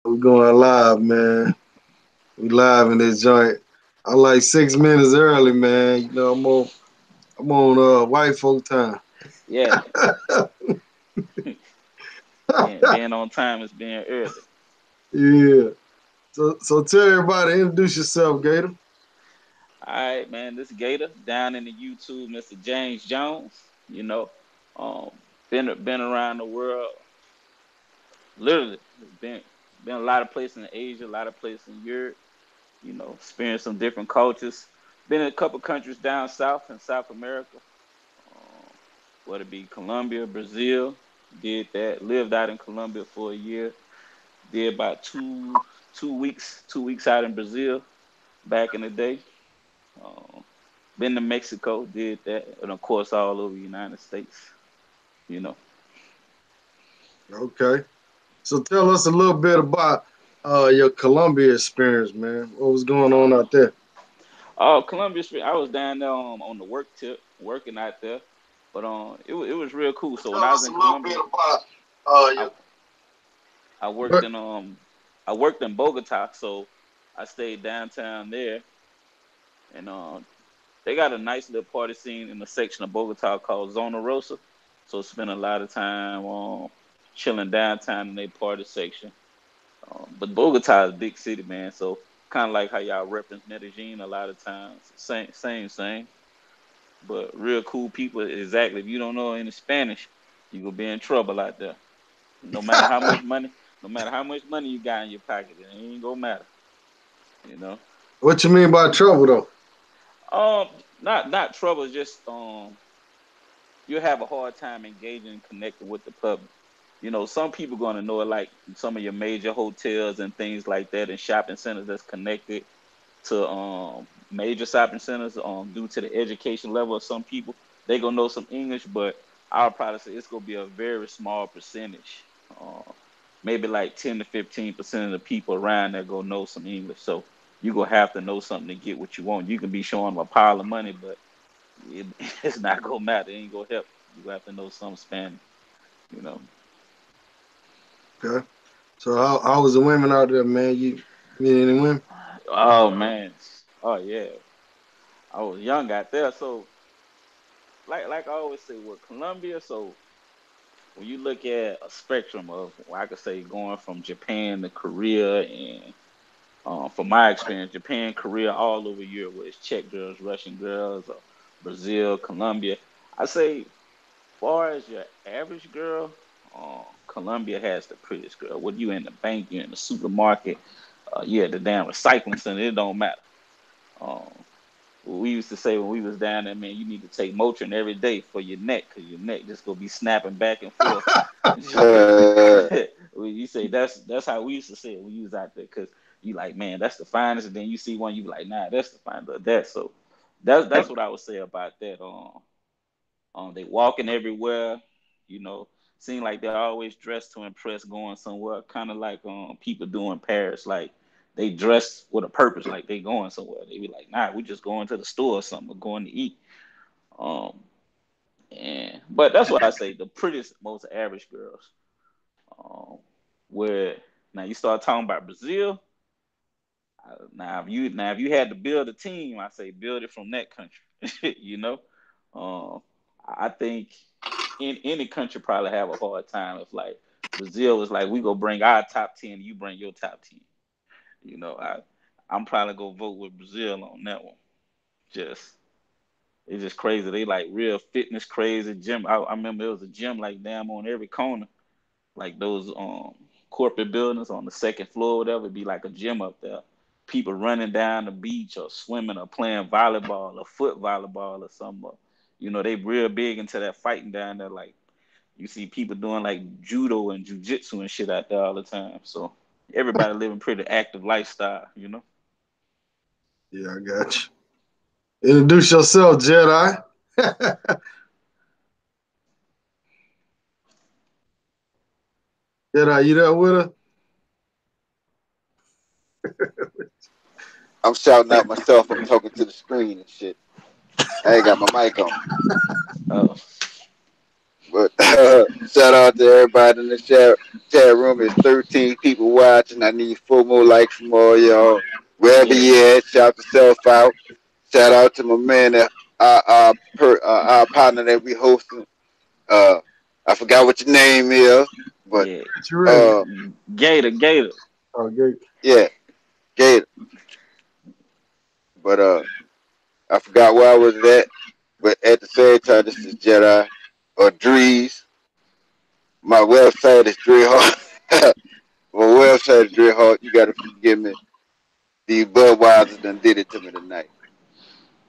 We going live, man. We live in this joint. I'm like 6 minutes early, man. I'm on white folk time. Yeah, being on time is being early. Yeah. So tell everybody, introduce yourself, Gator. All right, man. This Gator down in the YouTube, Mr. James Jones. You know, um, been around the world. Literally, been a lot of places in Asia, a lot of places in Europe. Experienced some different cultures. Been in a couple countries down south in South America. Um, whether it be Colombia, Brazil. Did that. Lived out in Colombia for a year. Did about two weeks out in Brazil back in the day. Um, been to Mexico, did that, and of course all over the United States. You know, Okay. So tell us a little bit about your Colombia experience, man. What was going on uh, out there? Columbia Street. I was down there on the work tip, working out there, but it was real cool. So when Tell I was us a in little bit Colombia, about I your I worked what? in I worked in Bogota, so I stayed downtown there, and they got a nice little party scene in the section of Bogota called Zona Rosa. So spent a lot of time chilling downtown in their party section. But Bogota is a big city, man. So kind of like how y'all reference Medellin a lot of times. Same. But real cool people. Exactly. If you don't know any Spanish, you gonna be in trouble out there. No matter how much money, no matter how much money you got in your pocket, it ain't gonna matter. You know. What you mean by trouble though? Not trouble. Just you'll have a hard time engaging and connecting with the public. Some people going to know it like some of your major hotels and things like that and shopping centers that's connected to major shopping centers due to the education level of some people. They going to know some English, but I'll probably say it's going to be a very small percentage. Maybe like 10 to 15% of the people around there going to know some English. So you're going to have to know something to get what you want. You can be showing them a pile of money, but it, it's not going to matter. It ain't going to help. You have to know some Spanish, you know. Okay. So how was the women out there, man? You meet any women? Oh man. Oh yeah. I was young out there, so like I always say with Colombia, so when you look at a spectrum of, well, I could say going from Japan to Korea and from my experience, Japan, Korea, all over Europe, where it's Czech girls, Russian girls, Brazil, Colombia. I say, far as your average girl, Colombia has the prettiest girl. Whether you in the bank, you in the supermarket, you at the damn recycling center, it don't matter. Um, we used to say when we was down there, man, you need to take Motrin every day for your neck, cause your neck just gonna be snapping back and forth. You say that's how we used to say it when you was out there, cause you like, man, that's the finest, and then you see one, you be like, nah, that's the finest of that. So that's what I would say about that. They walking everywhere, you know, seem like they're always dressed to impress, going somewhere, kind of like people do in Paris, like they dress with a purpose, like they going somewhere. They be like, nah, we just going to the store or something, or going to eat. Um, and but that's what I say, the prettiest, most average girls. Um, where now you start talking about Brazil. Now if you had to build a team, I say build it from that country. you know, um, I think in any country probably have a hard time if like Brazil was like we go bring our top 10, you bring your top 10. I'm probably gonna vote with Brazil on that one. Just it's just crazy. They like real fitness crazy gym. I remember it was a gym like damn on every corner, like those corporate buildings on the second floor, whatever. Be like a gym up there. People running down the beach or swimming or playing volleyball or foot volleyball or something. They real big into that fighting down there. Like you see people doing like judo and jujitsu and shit out there all the time. So everybody living pretty active lifestyle. Yeah, I got you. Introduce yourself, Jedi. Jedi, you there with us? I'm shouting out myself. I'm talking to the screen and shit. I ain't got my mic on. Oh, But shout out to everybody in the chat room. It's 13 people watching. I need 4 more likes from all y'all. Wherever Yeah, you at, shout yourself out. Shout out to my man, our partner that we hosting. Uh, I forgot what your name is, but yeah. What you ready? uh, Gator. Okay. yeah, Gator. But I forgot where I was at. But at the same time, this is Jedi or Drees. My website is Dre Hard. My website is Dre Hard. You gotta forgive me. These Budweisers done did it to me tonight.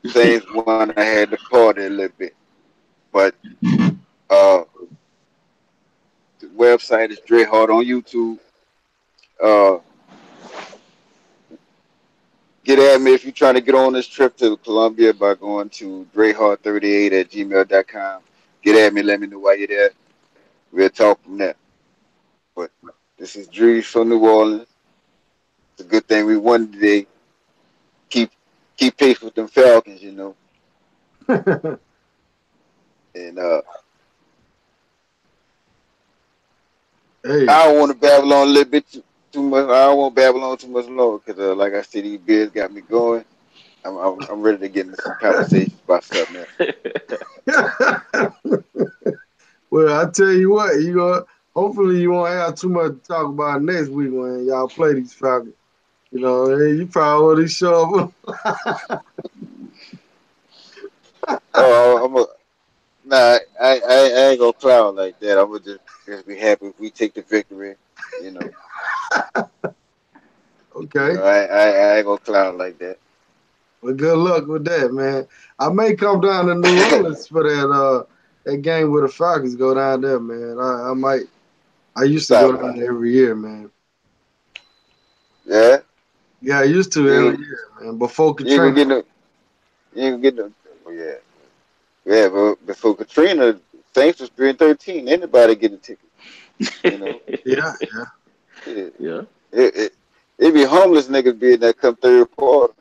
Saints won. I had to party a little bit, but uh, the website is Dre Hard on YouTube. Uh, get at me if you're trying to get on this trip to Colombia by going to drehard38 at gmail.com. Get at me. Let me know why you're there. We'll talk from there. But this is Drees from New Orleans. It's a good thing we won today. Keep keep pace with them Falcons, you know. And Hey, I don't want to babble on a little bit too much. I don't want to babble on too much longer because, like I said, these beers got me going. I'm ready to get into some conversations about something else. well, I tell you what, you go. Hopefully, you won't have too much to talk about next week when y'all play these Falcons. You know, hey, you probably already show up. Oh, nah. I ain't gonna clown like that. I'm gonna just be happy if we take the victory. You know, Okay. I ain't gonna clown like that. Well, good luck with that, man. I may come down to New Orleans for that game where the Falcons go down there, man. I might. I used to go Stop it. down there every year, man. Yeah, Yeah, I used to you every ain't, year, man. Before you ain't gonna Katrina. get no. You ain't gonna get no. Oh, yeah, yeah. But before Katrina, Saints was 3-13. Anybody get a ticket? You know. Yeah, yeah. Yeah. Yeah. It be homeless niggas being that come third quarter.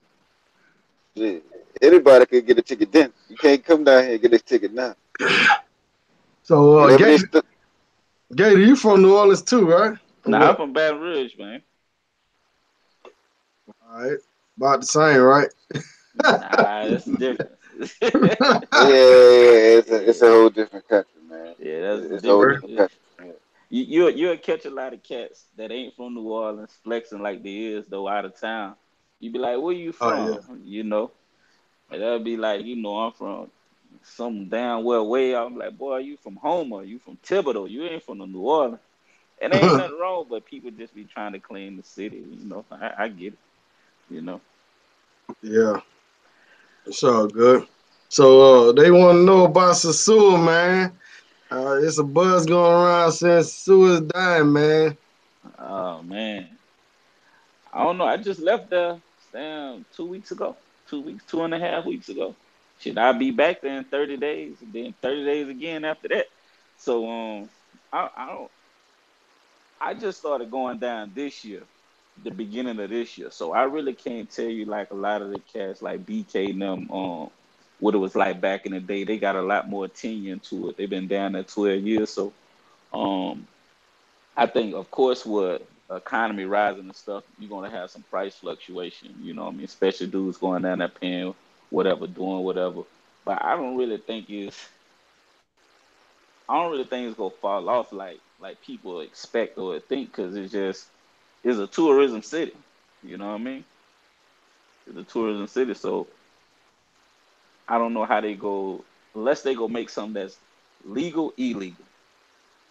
Shit. Anybody could get a ticket then. You can't come down here and get a ticket now. So, Whatever they Gator, you from New Orleans too, right? Or Nah, I'm what? from Baton Rouge, man. All right, about the same, right? Nah, that's the difference. yeah, it's a Yeah, whole different country, man. yeah, that's the It's a whole difference. Word. different country. Yeah. You'll catch a lot of cats that ain't from New Orleans flexing like they is though out of town. You be like, where you Oh yeah. from? And they'll be like, I'm from some down well way out. I'm like, boy, you from Homer? You from Thibodeau? You ain't from the New Orleans. And there ain't nothing wrong, but people just be trying to claim the city. I get it. You know. Yeah, it's all good. So, they want to know about Sosua, man. It's a buzz going around saying Sosua is dying, man. Oh man, I don't know. I just left there, damn, 2 weeks ago. 2 weeks, 2.5 weeks ago. Should I be back there in 30 days, and then 30 days again after that? So I don't. I just started going down this year, the beginning of this year. So I really can't tell you like a lot of the cats like BK and them what it was like back in the day. They got a lot more tenure into it. They've been down there 12 years. So um I think of course with economy rising and stuff, you're gonna have some price fluctuation, you know what I mean? Especially dudes going down there paying whatever, doing whatever. But I don't really think it's gonna fall off like people expect or think because it's a tourism city. You know what I mean? It's a tourism city, so I don't know how they go unless they go make something that's legal, illegal.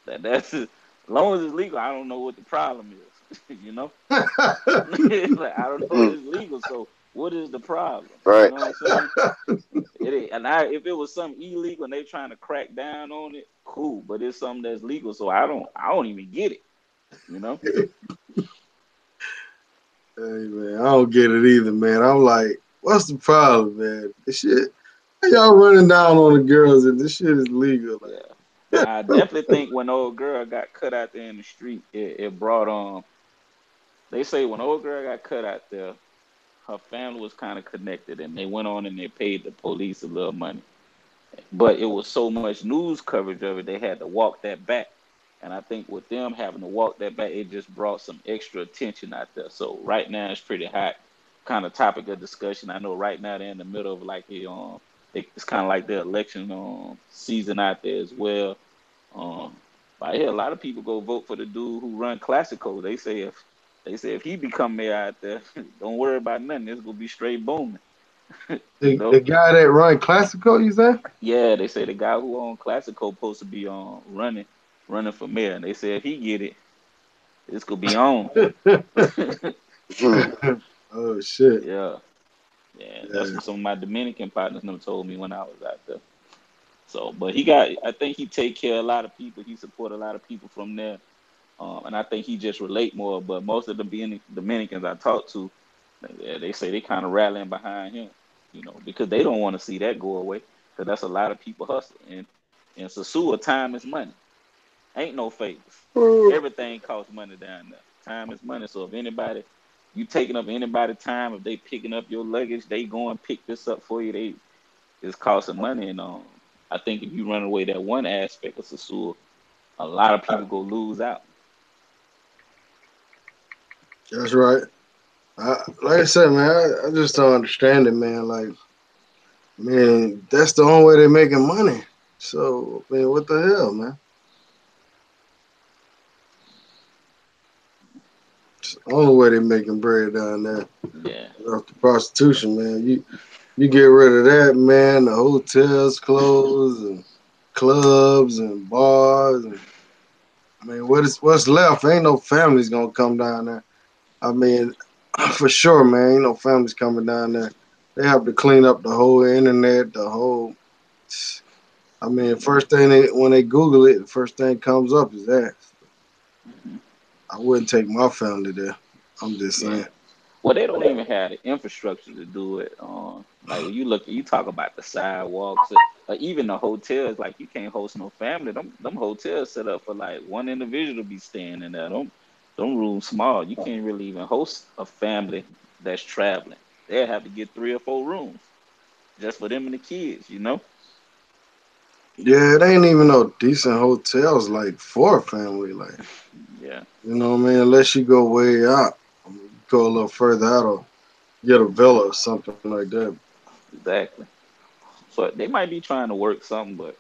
That's as long as it's legal. I don't know what the problem is. Like I don't know. Mm, It's legal, so what is the problem? You right. know what I'm saying? It ain't, and if it was something illegal and they trying to crack down on it, cool. But it's something that's legal, so I don't even get it. You know? Hey man, I don't get it either, man. I'm like, what's the problem, man? This shit, how y'all running down on the girls and this shit is legal? Yeah. Like, Now I definitely think when old girl got cut out there in the street, it brought on. They say when old girl got cut out there, her family was kind of connected, and they went on and they paid the police a little money. but it was so much news coverage of it, they had to walk that back. And I think with them having to walk that back, it just brought some extra attention out there. So right now it's pretty hot kind of topic of discussion. I know right now they're in the middle of like it's kind of like the election season out there as well. Um, but I hear a lot of people go vote for the dude who run Classico. They say if he become mayor out there, don't worry about nothing. It's gonna be straight booming. you The know. guy that run Classico, you say? Yeah, they say the guy who owned Classico supposed to be running for mayor. And they say if he get it, it's gonna be on. Oh shit. Yeah, yeah. That's Yeah. what some of my Dominican partners never told me when I was out there. So, but he got. I think he take care of a lot of people. He support a lot of people from there. And I think he just relate more. But most of the Dominicans I talk to, they say they kind of rallying behind him. Because they don't want to see that go away. Because that's a lot of people hustle. And in Sosua, time is money. Ain't no favors. Everything costs money down there. Time is money. So if anybody, you taking up anybody time, if they picking up your luggage, they go and pick this up for you. It's costing money. And I think if you run away that one aspect of Sosua, a lot of people go lose out. That's right. Like I said, man, I just don't understand it, man. Like, man, that's the only way they're making money. So, I mean, what the hell, man? It's the only way they're making bread down there. Yeah, Off the prostitution, man. You get rid of that, man. The hotels close and clubs and bars. And, I mean, what's left? Ain't no families gonna come down there. I mean, for sure, man. Ain't no families coming down there. They have to clean up the whole internet, the whole. I mean, yeah, first thing when they Google it, the first thing comes up is that. hmm I wouldn't take my family there. I'm just yeah. saying. Well, they don't even have the infrastructure to do it. Like when you talk about the sidewalks, or even the hotels. Like you can't host no family. Them hotels set up for like one individual to be staying in there. Them rooms small. You can't really even host a family that's traveling. They have to get 3 or 4 rooms just for them and the kids. Yeah, it ain't even no decent hotels like for a family. Like, Yeah, you know what I mean? Unless you go way out, go a little further out or get a villa or something like that. exactly. So they might be trying to work something, but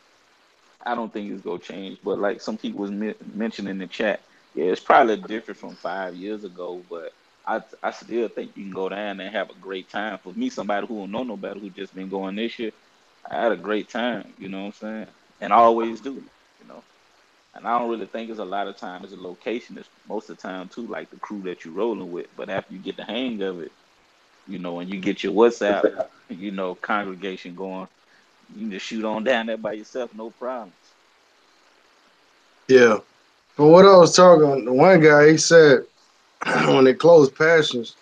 I don't think it's gonna change. But like some people was mentioning in the chat, yeah, it's probably different from 5 years ago. But I still think you can go down there and have a great time. For me, somebody who don't know nobody who just been going this year, I had a great time. You know what I'm saying? And I always do. You know. And I don't really think it's a lot of time. It's a location. It's most of the time too, like the crew that you're rolling with. But after you get the hang of it, and you get your WhatsApp, congregation going, you can just shoot on down there by yourself, no problems. Yeah. From what I was talking, the one guy he said when they closed Passions,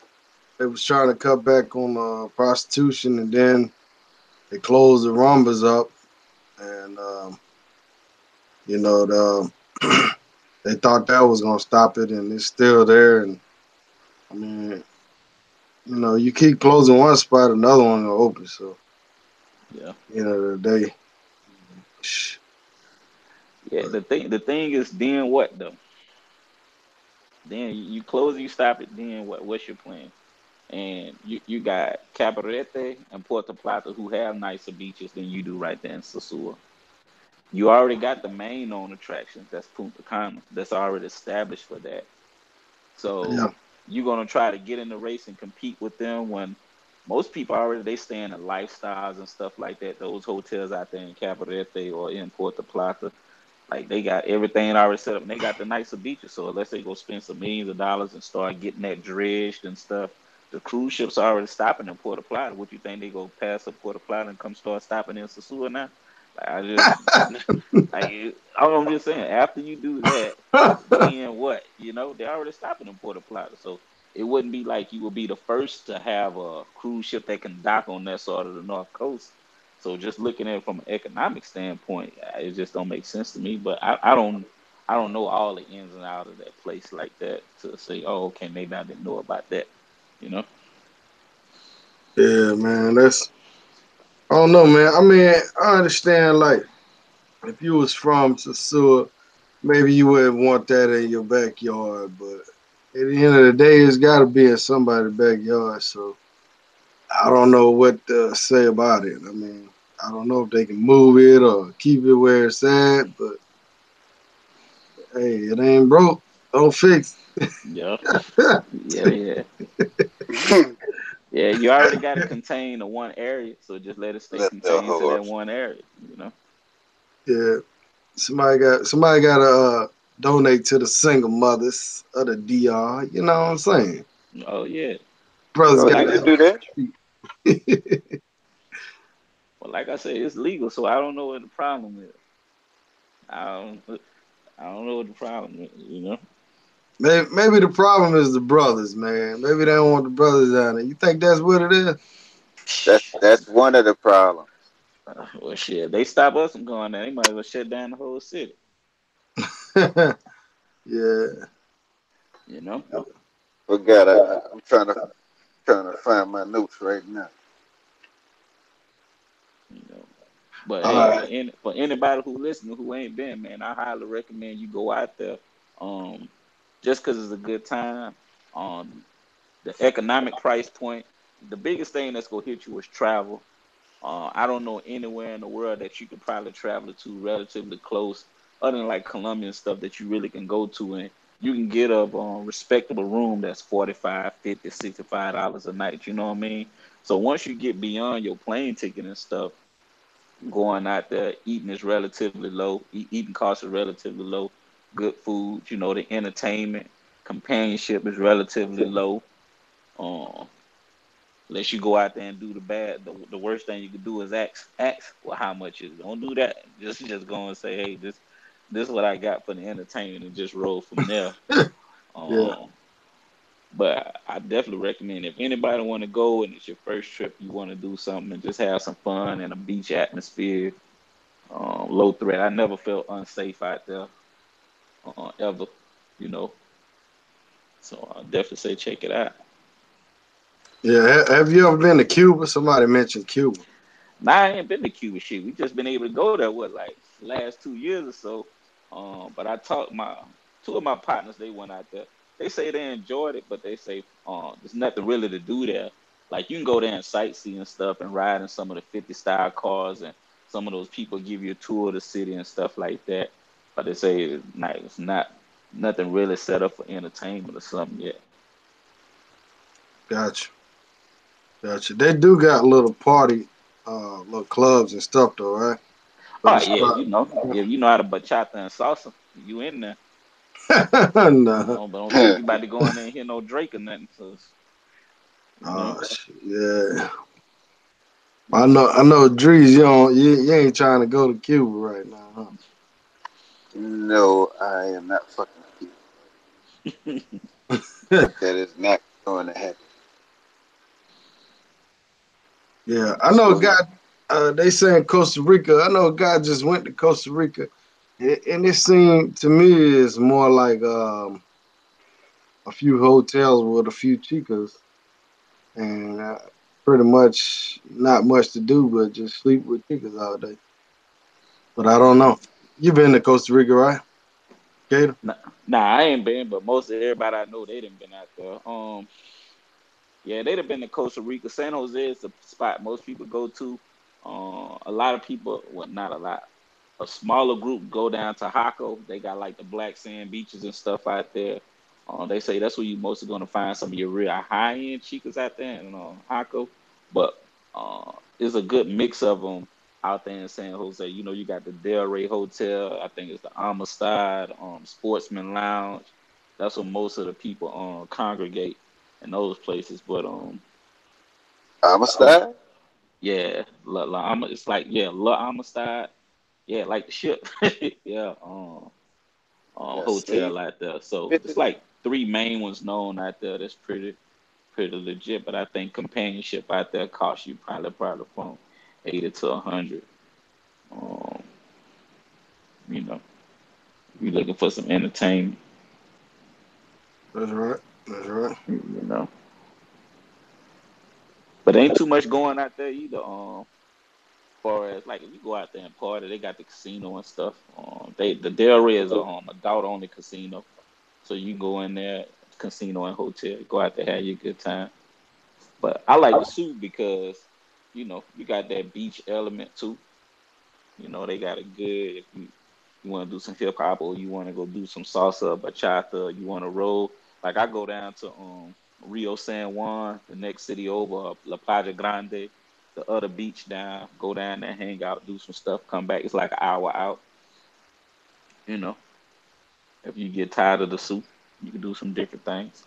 they was trying to cut back on prostitution, and then they closed the Rumbas up, and the they thought that was gonna stop it, and it's still there. And I mean, you keep closing one spot, another one will open. So, Yeah. the day, shh, Yeah, but the thing is, then what though? Then you close it, you stop it. Then what? What's your plan? And you got Cabarete and Puerto Plata who have nicer beaches than you do right there in Sosua. You already got the main known attractions. That's Punta Cana. That's already established for that. yeah, So you're gonna try to get in the race and compete with them when most people already they stay in the lifestyles and stuff like that. Those hotels out there in Cabarete or in Puerto Plata, like they got everything already set up and they got the nicer beaches. So unless they go spend some millions of dollars and start getting that dredged and stuff, the cruise ships are already stopping in Puerto Plata. What you think they go past up Puerto Plata and come start stopping in Sosua now? Like I just I'm just saying, after you do that, then what? They're already stopping in Puerto Plata. So it wouldn't be like you would be the first to have a cruise ship that can dock on that side of the North Coast. So just looking at it from an economic standpoint, it just don't make sense to me. But I don't know all the ins and outs of that place like that to say, oh, okay, maybe I didn't know about that. You know? yeah, man, that's I don't know, man. I mean, I understand like if you was from Sosua, maybe you wouldn't want that in your backyard, but at the end of the day, it's got to be in somebody's backyard. So I don't know what to say about it. I mean, I don't know if they can move it or keep it where it's at, but hey, it ain't broke. Don't fix Yeah, it. yeah, yeah, yeah. You already got to contain to one area, so just let it stay Let the contained to that horse. one area. You know. Yeah, somebody got to donate to the single mothers of the DR. You know what I'm saying? Oh yeah. Brothers Oh, Well, got you like to I can do that. help. well, like I said, it's legal, so I don't know what the problem is. I don't. I don't know what the problem is. You know. Maybe the problem is the brothers, man. Maybe they don't want the brothers down there. You think that's what it is? That's one of the problems. Well, shit. They stop us from going there. They might as well shut down the whole city. Yeah, You know. Forgot I'm trying to find my notes right now. You know. But all hey, right. for anybody who listening who ain't been, man, I highly recommend you go out there. Um, just because it's a good time. Um, the economic price point, the biggest thing that's gonna hit you is travel. I don't know anywhere in the world that you could probably travel to relatively close, other than like Colombia and stuff that you really can go to, and you can get a respectable room that's 45, 50, $65 a night. You know what I mean? So once you get beyond your plane ticket and stuff, going out there eating is relatively low. Eating costs are relatively low. Good food, you know, the entertainment, companionship is relatively low. Um, Unless you go out there and do the bad, the worst thing you could do is ask, well, how much is it? Don't do that. Just go and say, hey, this is what I got for the entertainment, and just roll from there. Yeah, Um, but I definitely recommend if anybody want to go and it's your first trip, you want to do something and just have some fun and a beach atmosphere, low threat. I never felt unsafe out there, ever, you know. So I definitely say check it out. yeah. Have you ever been to Cuba? Somebody mentioned Cuba. Now I ain't been to Cuba shit. We just been able to go there what like last 2 years or so. But I talked my two of my partners. They went out there. They say they enjoyed it, but they say there's nothing really to do there. Like you can go there and sightsee and stuff and ride in some of the 50 style cars and some of those people give you a tour of the city and stuff like that. But they say it's not nothing really set up for entertainment or something yet. Gotcha, gotcha. They do got little party, little clubs and stuff though, right? For Oh the yeah, spot. if you know how to bachata and salsa, you in there. Nah. But don't think you about to go in there and hear no Drake or nothing. So, you know, Oh shit. Yeah. I know, Drees, you ain't trying to go to Cuba right now, No, I am not fucking with you. huh? That is not going to happen. Yeah, I know a guy. They saying Costa Rica. I know a guy just went to Costa Rica, and it seemed to me it's more like a few hotels with a few chicas, and pretty much not much to do but just sleep with chicas all day. But I don't know. You been to Costa Rica, right, Gator? nah, nah, I ain't been, but most of everybody I know they done been out there. Yeah, they'd have been to Costa Rica. San Jose is the spot most people go to. A lot of people, well, not a lot, a smaller group go down to Jaco. They got like the black sand beaches and stuff out there. They say that's where you mostly going to find some of your real high end chicas out there in Jaco. But it's a good mix of them out there in San Jose. You know, you got the Del Rey Hotel. I think it's the Amistad, Sportsman Lounge. That's where most of the people congregate in those places. But um, Amistad? yeah, it's like yeah, La Amistad, yeah, like the ship, yeah, Yeah, see? hotel out there. So it's Bitches. like three main ones known out there. That's pretty legit. But I think companionship out there costs you probably from 80 to 100. Um, you know, you looking for some entertainment. That's right. That's right. You know, but ain't too much going out there either. far as like if you go out there and party, they got the casino and stuff. The Del Rey is a adult only casino, so you go in there, casino and hotel, go out there, have your good time. But I like the suit because you got that beach element too. They got a good if you want to do some hip hop or you want to go do some salsa, bachata, you want to roll. Like I go down to Rio San Juan, the next city over, La Playa Grande, the other beach down. Go down there, hang out, do some stuff, come back. It's like an hour out. You know, if you get tired of the soup, you can do some different things.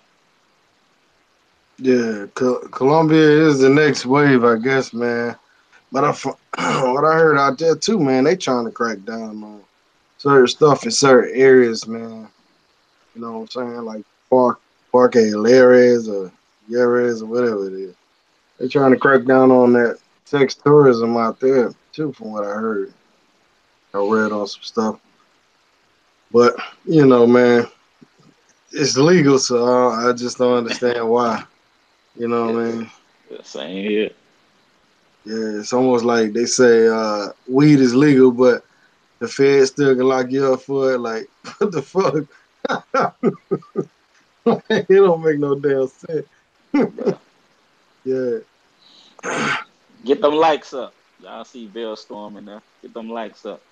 Yeah, Colombia is the next wave, I guess, man. But what I heard out there too, man, they trying to crack down on certain stuff in certain areas, man. You know what I'm saying? Like Parque Lares or Yeres or whatever it is. They trying to crack down on that sex tourism out there too, from what I heard. I read on some stuff, but man, it's legal, so I just don't understand why. You know what I Yes, mean? yeah, same here. Yeah, it's almost like they say weed is legal, but the Fed still can lock you up for it. Like, what the fuck? It don't make no damn sense. Yeah, Yeah, get them likes up. Y'all see Bill Storm in there. Get them likes up.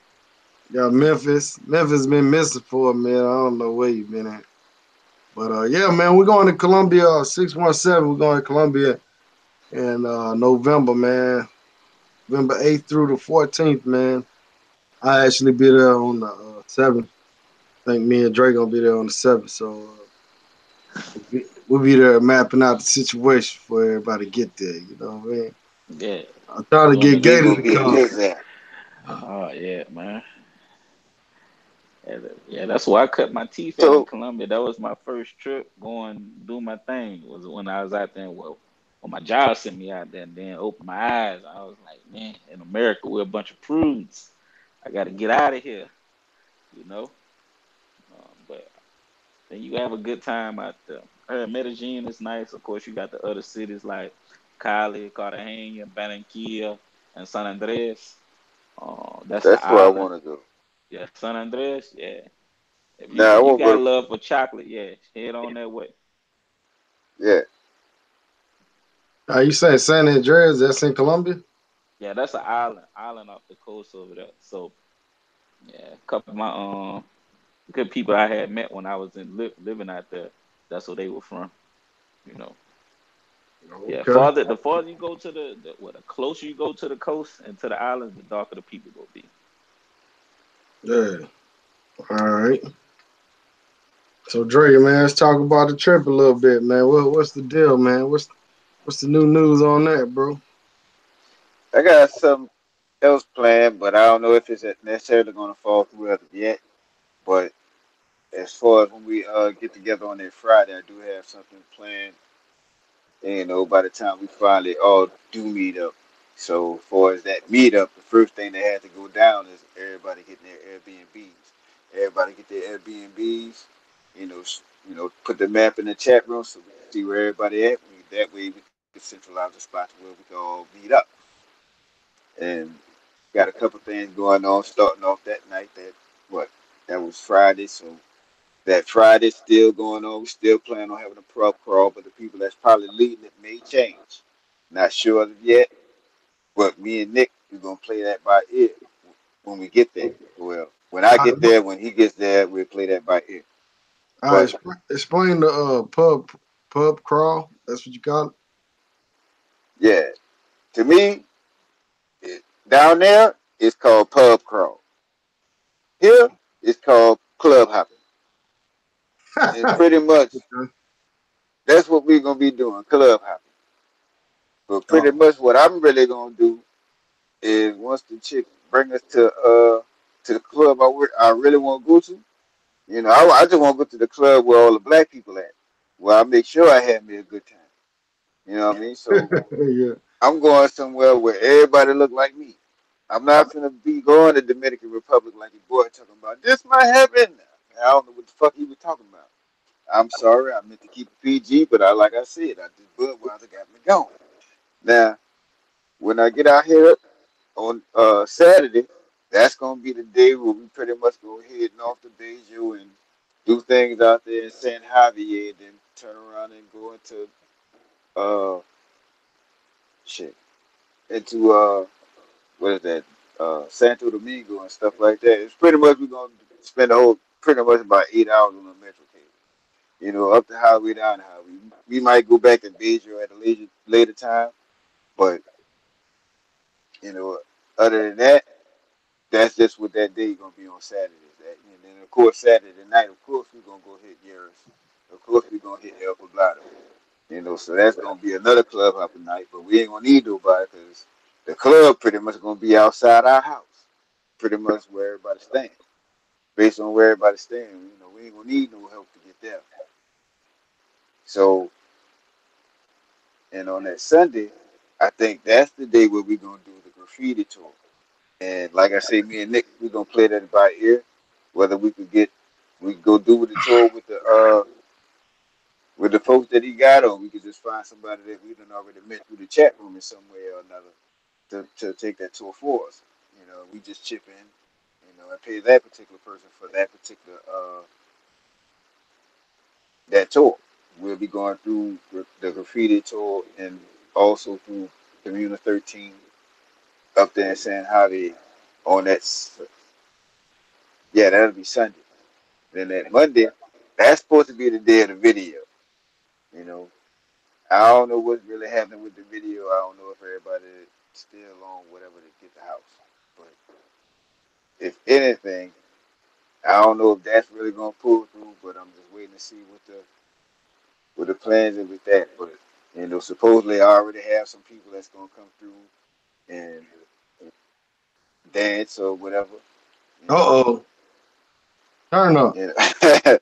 got Memphis. Memphis been missing for a minute. I don't know where you been at. But yeah, man, we're going to Columbia 617. We're going to Columbia in November, man. November 8th through the 14th, man. I actually be there on the 7th. I think me and Drake gonna be there on the 7th. So we'll be there mapping out the situation for everybody to get there. You know what I mean? Yeah, I'm trying to doing get the It's Gator gonna to be a come. good time. Oh yeah, man. Yeah, that's why I cut my teeth at in So Colombia. That was my first trip going do my thing. Was when I was out there. Well, when my job sent me out there, and then opened my eyes. I was like, man, in America we're a bunch of prudes. I got to get out of here, you know. But then you have a good time out there. I heard Medellin is nice. Of course, you got the other cities like Cali, Cartagena, Barranquilla, and San Andres. That's the that's where I island. want to go. Yeah, San Andres. Yeah. If you Now I if you want to got go. love for chocolate, yeah, head on that way. Yeah, You saying San Andreas? That's in Colombia? Yeah, that's an island off the coast over there. So yeah, a couple of my good people I had met when I was living out there. That's where they were from. You know, yeah. Okay. Farther the farther you go to the closer you go to the coast and to the islands, the darker the people will be. Yeah. All right. So Dre, man, let's talk about the trip a little bit, man. What's the deal, man? What's the new news on that, bro? I got something else planned, but I don't know if it's necessarily gonna fall through as of yet. But as far as when we get together on that Friday, I do have something planned. And, by the time we finally all do meet up. So, far as that meetup, the first thing that had to go down is everybody getting their Airbnbs. Everybody get their Airbnbs. Put the map in the chat room so we can see where everybody at. That way we can centralize the spot to where we can all meet up. And got a couple things going on starting off that night. What that was Friday, so that Friday's still going on. We still plan on having a pub crawl, but the people that's probably leading it may change. Not sure of it yet, but me and Nick we're gonna play that by ear when we get there. Well, when I I, get there, when he gets there, we'll play that by ear. I But explain the pub crawl. That's what you call it. yeah, to me, down there it's called pub crawl. Here it's called club hopping, and pretty much Okay. that's what we're gonna be doing, club hopping. But pretty Oh, much what I'm really gonna do is once the chick bring us to the club I really want to go to. I just want to go to the club where all the black people at. Where I make sure I have me a good time. You know what I mean? So yeah. I'm going somewhere where everybody look like me. I'm not gonna be going to Dominican Republic like your boy talking about. This might happen. I don't know what the fuck he was talking about. I'm sorry, I meant to keep it PG, but like I said, I just Budweiser got me going. Now, when I get out here, on Saturday, that's gonna be the day where we pretty much go heading off to Beijing and do things out there in San Javier, then turn around and go into uh shit into what is that Santo Domingo and stuff like that. It's pretty much we're gonna spend the whole pretty much about 8 hours on the metro cable. You know, up the highway, down the highway. We might go back to Beijing at a later time, but you know, other than that, that's just what that day gonna be on Saturday. That, and then of course Saturday night, of course we're gonna go hit Yaris. Of course we're gonna hit El Poblado. You know, so that's gonna be another club hopping night. But we ain't gonna need nobody because the club pretty much gonna be outside our house, pretty much where everybody's staying. Based on where everybody's staying, you know, we ain't gonna need no help to get there. So, and on that Sunday, I think that's the day where we're gonna do the graffiti tour. And like I say, me and Nick, we're gonna play that by ear. Whether we go do with the tour with the folks that he got, or we could just find somebody that we done already met through the chat room in some way or another to take that tour for us. You know, we just chip in, you know, and pay that particular person for that particular that tour. We'll be going through the graffiti tour and also through Comuna 13 up there in San Javi on that. Yeah, that'll be Sunday. Then that Monday, that's supposed to be the day of the video. You know, I don't know what's really happening with the video. I don't know if everybody still on whatever to get the house. But if anything, I don't know if that's really gonna pull through. But I'm just waiting to see what the plans are with that. But you know, supposedly I already have some people that's gonna come through and dance or whatever. You know, Uh-oh. Turn up. you know,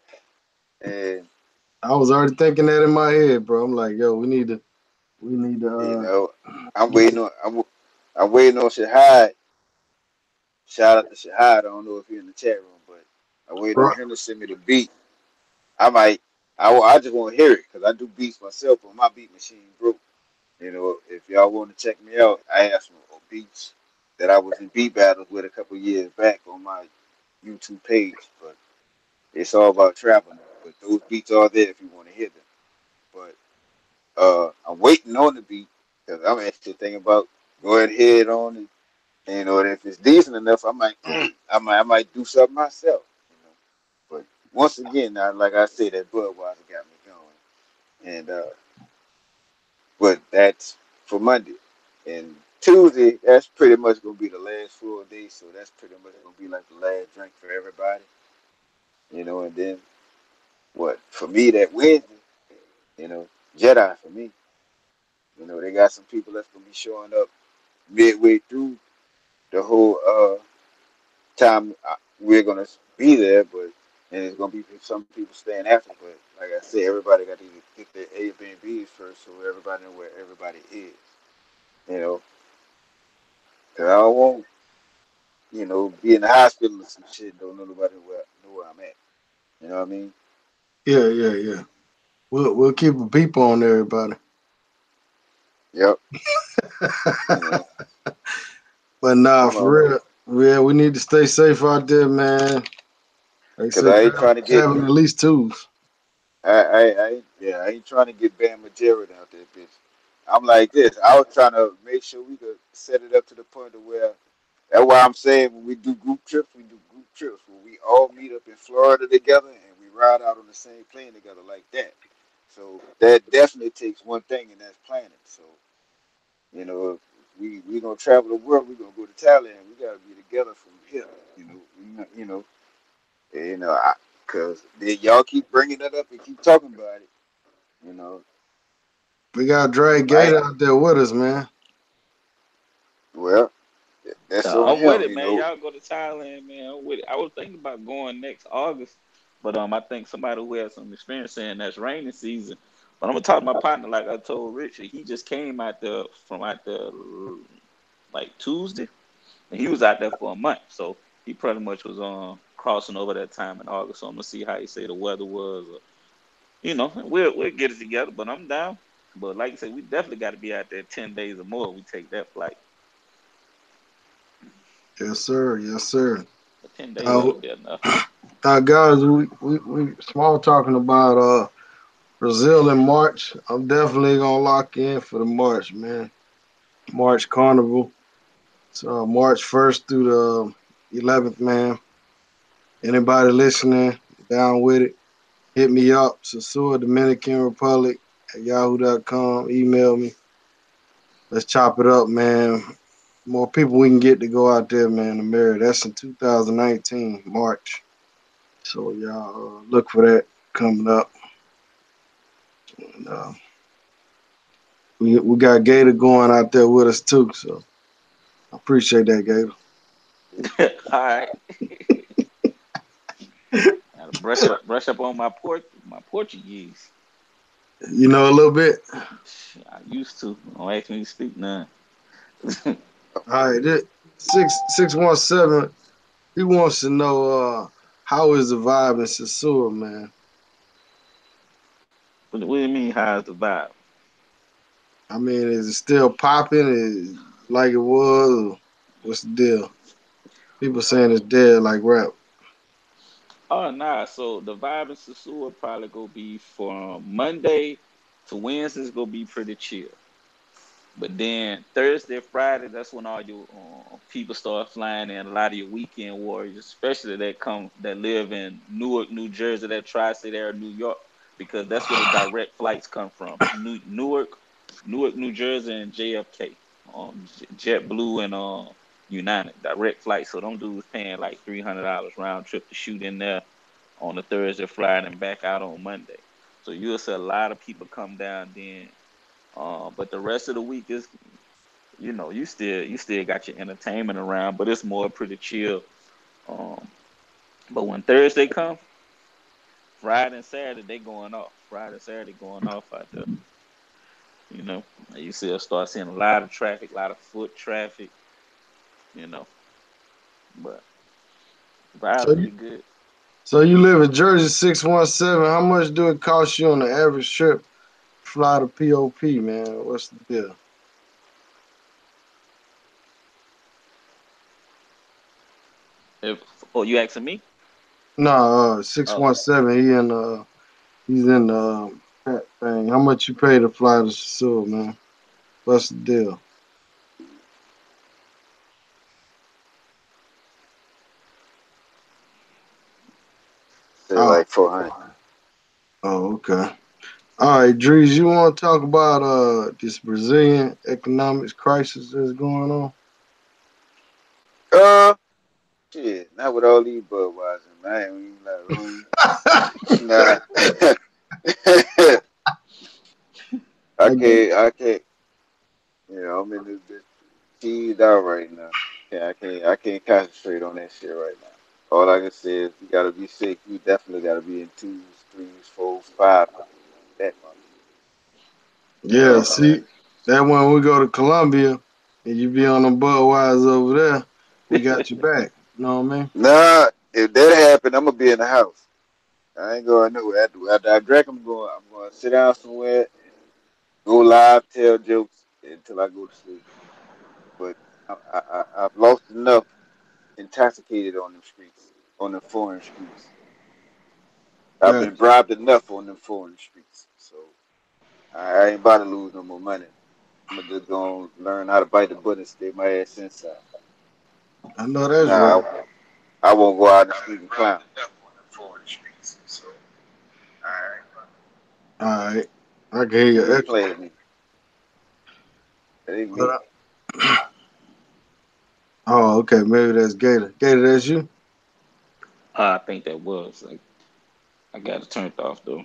and I was already thinking that in my head, bro. I'm like, yo, we need to you know, I'm get waiting on I'm waiting on Shahad. Shout out to Shahad. I don't know if you're in the chat room, but I'm waiting bro. on him to send me the beat. I might, I just want to hear it because I do beats myself, but my beat machine broke. You know, if y'all want to check me out, I have some beats that I was in beat battles with a couple years back on my YouTube page, but it's all about traveling. But those beats are there if you want to hear them. But I'm waiting on the beat because I'm actually thinking about going ahead on it. And, you know, if it's decent enough, I might, I might do something myself. You know, but once again, like I said, that Budweiser got me going, and but that's for Monday and Tuesday. That's pretty much gonna be the last full day, so that's pretty much gonna be like the last drink for everybody. You know, and then what for me that Wednesday, you know, Jedi for me. You know, they got some people that's gonna be showing up midway through the whole time we're gonna be there, but and it's gonna be some people staying after. But like I said, everybody got to get their Airbnbs first, so everybody know where everybody is. You know, cause I don't want be in the hospital or some shit. Don't know nobody know where I'm at. You know what I mean? Yeah, yeah, yeah. We'll keep a peep on everybody. Yep. You know, But nah, I'm for real, yeah, we need to stay safe out there, man. They cause say I ain't trying to get having at least twos. I ain't trying to get Bam Margera out there, bitch. I'm like this. I was trying to make sure we could set it up to the point of where that's why I'm saying when we do group trips, we do group trips where we all meet up in Florida together and we ride out on the same plane together like that. So that definitely takes one thing, and that's planning. So you know, if we gonna travel the world, we gonna go to Thailand. We gotta be together from here. You know, you know, cause y'all keep bringing that up and keep talking about it. You know, We got Dre I Gate out there with us, man. well, that's on I'm with him. it, You man. know, Y'all go to Thailand, man. I'm with it. I was thinking about going next August, but I think somebody who has some experience saying that's rainy season. But I'm gonna talk to my partner, like I told Richard. He just came out there from out there like Tuesday, and he was out there for a month, so he pretty much was crossing over that time in August. So I'm gonna see how he say the weather was. We'll get it together. But I'm down. But like I said, we definitely got to be out there 10 days or more. We take that flight. Yes, sir. Yes, sir. But 10 days Uh, ought to be enough. guys, we small talking about Brazil in March. I'm definitely gonna lock in for the March, man. March Carnival. So March 1st through the 11th, man. Anybody listening, down with it, hit me up. Sosua, Dominican Republic at yahoo.com. Email me. Let's chop it up, man. More people we can get to go out there, man, to marry. That's in 2019, March. So y'all look for that coming up. And, we got Gator going out there with us too, so I appreciate that, Gator. All right. Gotta brush up on my Portuguese. You know a little bit. I used to. Don't ask me to speak none. All right, this 617. He wants to know how is the vibe in Sosua, man. What do you mean? How's the vibe? I mean, is it still popping? Is like it was? Or what's the deal? People saying it's dead like rap. Oh nah. So the vibe in Sasua probably gonna be from Monday to Wednesday's gonna be pretty chill. But then Thursday, Friday, that's when all your people start flying in. A lot of your weekend warriors, especially that live in Newark, New Jersey, that tri-state area, New York, because that's where the direct flights come from. Newark, New Jersey, and JFK, JetBlue and United direct flights. So them dudes paying like $300 round trip to shoot in there on a Thursday, Friday, and back out on Monday. So you'll see a lot of people come down then. But the rest of the week is, you still got your entertainment around, but it's more pretty chill. Um, but when Thursday comes, Friday and Saturday they going off. Friday and Saturday going off out there. You know, you still start seeing a lot of traffic, a lot of foot traffic. You know, but So vibes you be good. so you live in Jersey 617. How much do it cost you on the average trip fly to POP, man? What's the deal? If oh, you asking me? No, Oh, 617. He's in that thing. How much you pay to fly to Sewell, man? What's the deal? Say Oh, like 400. okay. All right, Drees, you want to talk about this Brazilian economics crisis that's going on? Uh, shit, not with all these Budweiser, man. I ain't even nah. I I can't. I'm in this bitch teased out right now. I can't concentrate on that shit right now. All I can say is you gotta be sick. You definitely gotta be in twos, threes, fours, five. That month. You know what Yeah, I'm saying? see, that when we go to Colombia and you be on them Budweiser over there, we got you back. You know what I mean? Nah, if that happened, I'm gonna be in the house. I ain't going nowhere. After I drink, I'm going to sit down somewhere, go live, tell jokes until I go to sleep. But I've lost enough intoxicated on them streets, on the foreign streets. I've Got been bribed enough on them foreign streets. So I ain't about to lose no more money. I'm just gonna learn how to bite the bullet and stay my ass inside. you. I know that's Nah, right. I won't go out in the street and clown. All right, I can hear You your ain't echo. play with me. That ain't But me. oh, okay, maybe that's Gator. Gator, that's you. I think that was like I got it turned off though.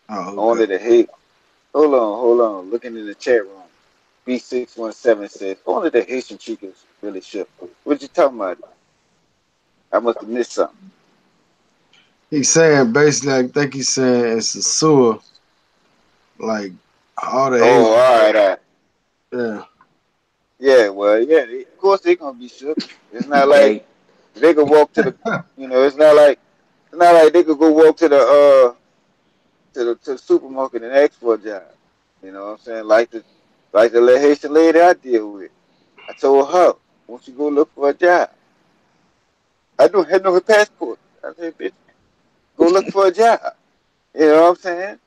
Oh, okay. Only the hate. Hold on. Looking in the chat room. B617 says only the Haitian chicas really ship. What you talking about? I must have missed something. He's saying basically, I think he's saying it's a sewer, like all the Haitian. Oh, all right. Yeah, Yeah, well, yeah. Of course they gonna be shook. It's not like Gay. they could walk to the. It's not like they could go walk to the supermarket and ask for a job. You know what I'm saying? Like the little Haitian lady I deal with. I told her. Won't you go look for a job? I don't have no passport. I said, bitch, go look for a job. You know what I'm saying?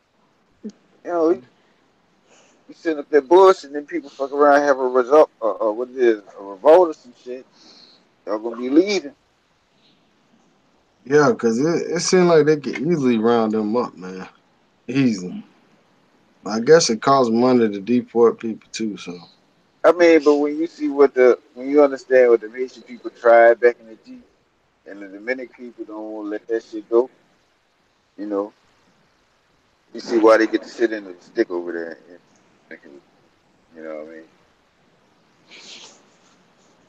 You know, you sitting up there bullshit, and then people fuck around and have a result, what it is, a revolt or some shit. Y'all gonna be leaving. Yeah, cause it seemed like they could easily round them up, man. Easy. I guess it costs money to deport people too. So I mean, but when you see when you understand what the Haitian people tried back in the G, and the Dominican people don't want to let that shit go, you know, you see why they get to sit in the stick over there, and you know what I mean?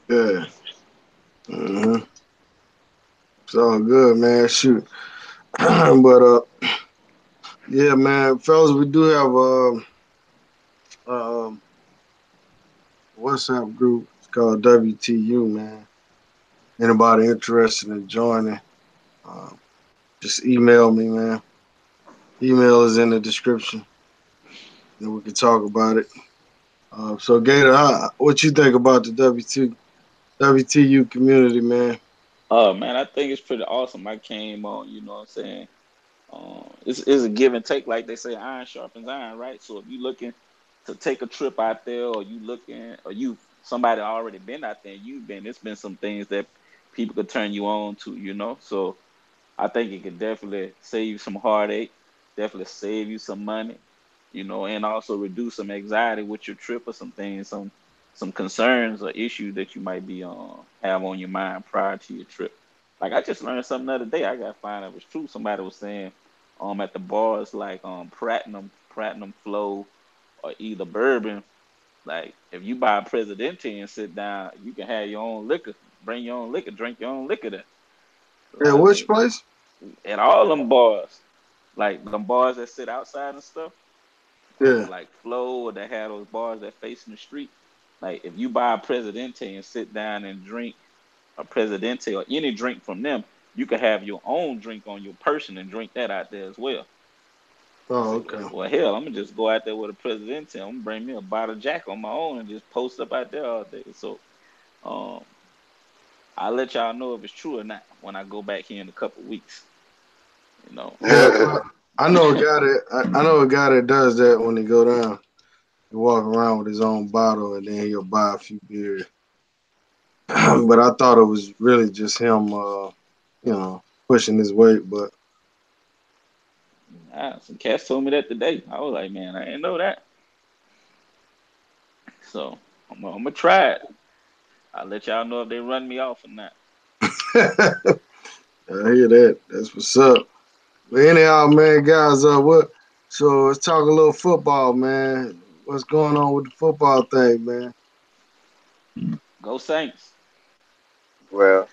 yeah, hmm it's all good, man. Shoot, but yeah, man, fellas, we do have um WhatsApp group. It's called WTU, man. Anybody interested in joining? Um, just email me, man. Email is in the description, and we can talk about it. So Gator, what you think about the WTU community, man? Oh man, I think it's pretty awesome. I came on, you know what I'm saying? It's a give and take, like they say, iron sharpens iron, right? So if you looking to take a trip out there, or you looking, or you somebody already been out there, and you've been, it's been some things that people could turn you on to, you know. So I think it could definitely save you some heartache, definitely save you some money, you know, and also reduce some anxiety with your trip or some things, some concerns or issues that you might be have on your mind prior to your trip. Like I just learned something the other day. I got to find out if it's true. Somebody was saying at the bars like platinum flow or either bourbon. Like if you buy a Presidente and sit down, you can have your own liquor, bring your own liquor, drink your own liquor there. Yeah, which Like place? at all them bars, like them bars that sit outside and stuff, Yeah. like Flow or that had those bars that facing the street. Like if you buy a Presidente and sit down and drink a Presidente or any drink from them, you could have your own drink on your person and drink that out there as well. I Oh, said, okay. well, hell, I'm gonna just go out there with a Presidente. I'm gonna bring me a bottle of Jack on my own and just post up out there all day. So, um, I'll let y'all know if it's true or not when I go back here in a couple weeks. You know, Yeah, well, I know a guy that does that when he go down. He walk around with his own bottle and then he'll buy a few beers. But I thought it was really just him, pushing his weight. But some cats told me that today. I was like, man, I didn't know that. So I'm gonna try it. I'll let y'all know if they run me off or not. I hear that. That's what's up. But anyhow, man, guys, what? So let's talk a little football, man. What's going on with the football thing, man? Go Saints. Well,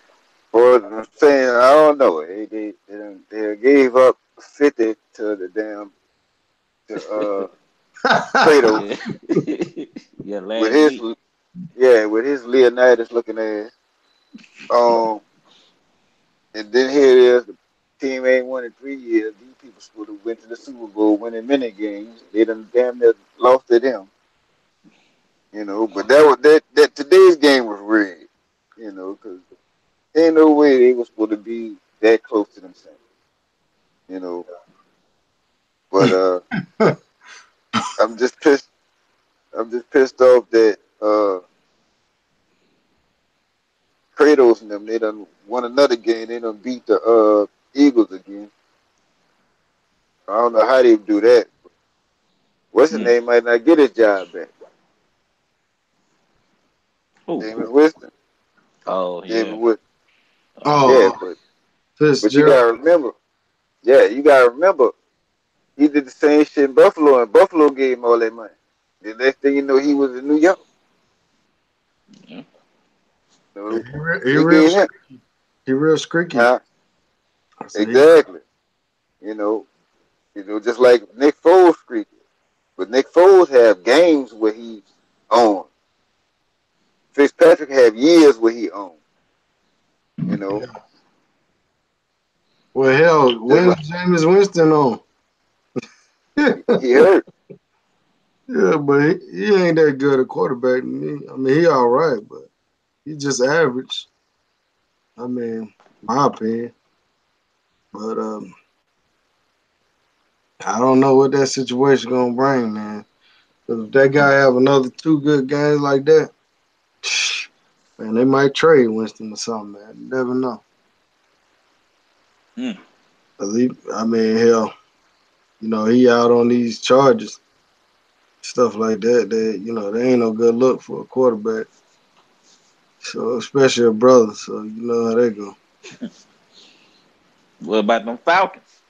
for the saying, I don't know. They gave up 50 to the damn to Kratos Yeah, yeah. with Last his week. with his Leonidas looking ass. Um, and then here it is, the team ain't won in 3 years. These people supposed to went to the Super Bowl, winning many games. They done damn near lost to them, But that today's game was rigged, because ain't no way they was supposed to be that close to themselves, you know. But I'm just pissed. I'm just pissed off that Kratos and them they done won another game. They done beat the Eagles again. I don't know how they do that. What's his Hmm. name might not get his job back. Oh, James Winston. oh James yeah. Winston. Yeah, Oh, but you Fitzgerald. gotta remember. Yeah, you gotta remember. He did the same shit in Buffalo, and Buffalo gave him all that money. The next thing you know, he was in New York. Yeah. You Yeah, know, he they real gave him. squeaky. He real squeaky. Huh? I say he. Exactly. You know, just like Nick Foles streak. But Nick Foles have games where he owned. Fitzpatrick have years where he owned. You know, Well, hell, just when's like Jameis Winston on? he hurt. Yeah, but he ain't that good a quarterback to me. I mean, he all right, but He's just average. I mean, my opinion. But I don't know what that situation gonna bring, man. 'Cause if that guy have another two good games like that, man, they might trade Winston or something, man. You never know. Mm. 'Cause I mean, hell, he out on these charges, stuff like that. They ain't no good look for a quarterback. So especially a brother. So you know how they go. What about them Falcons?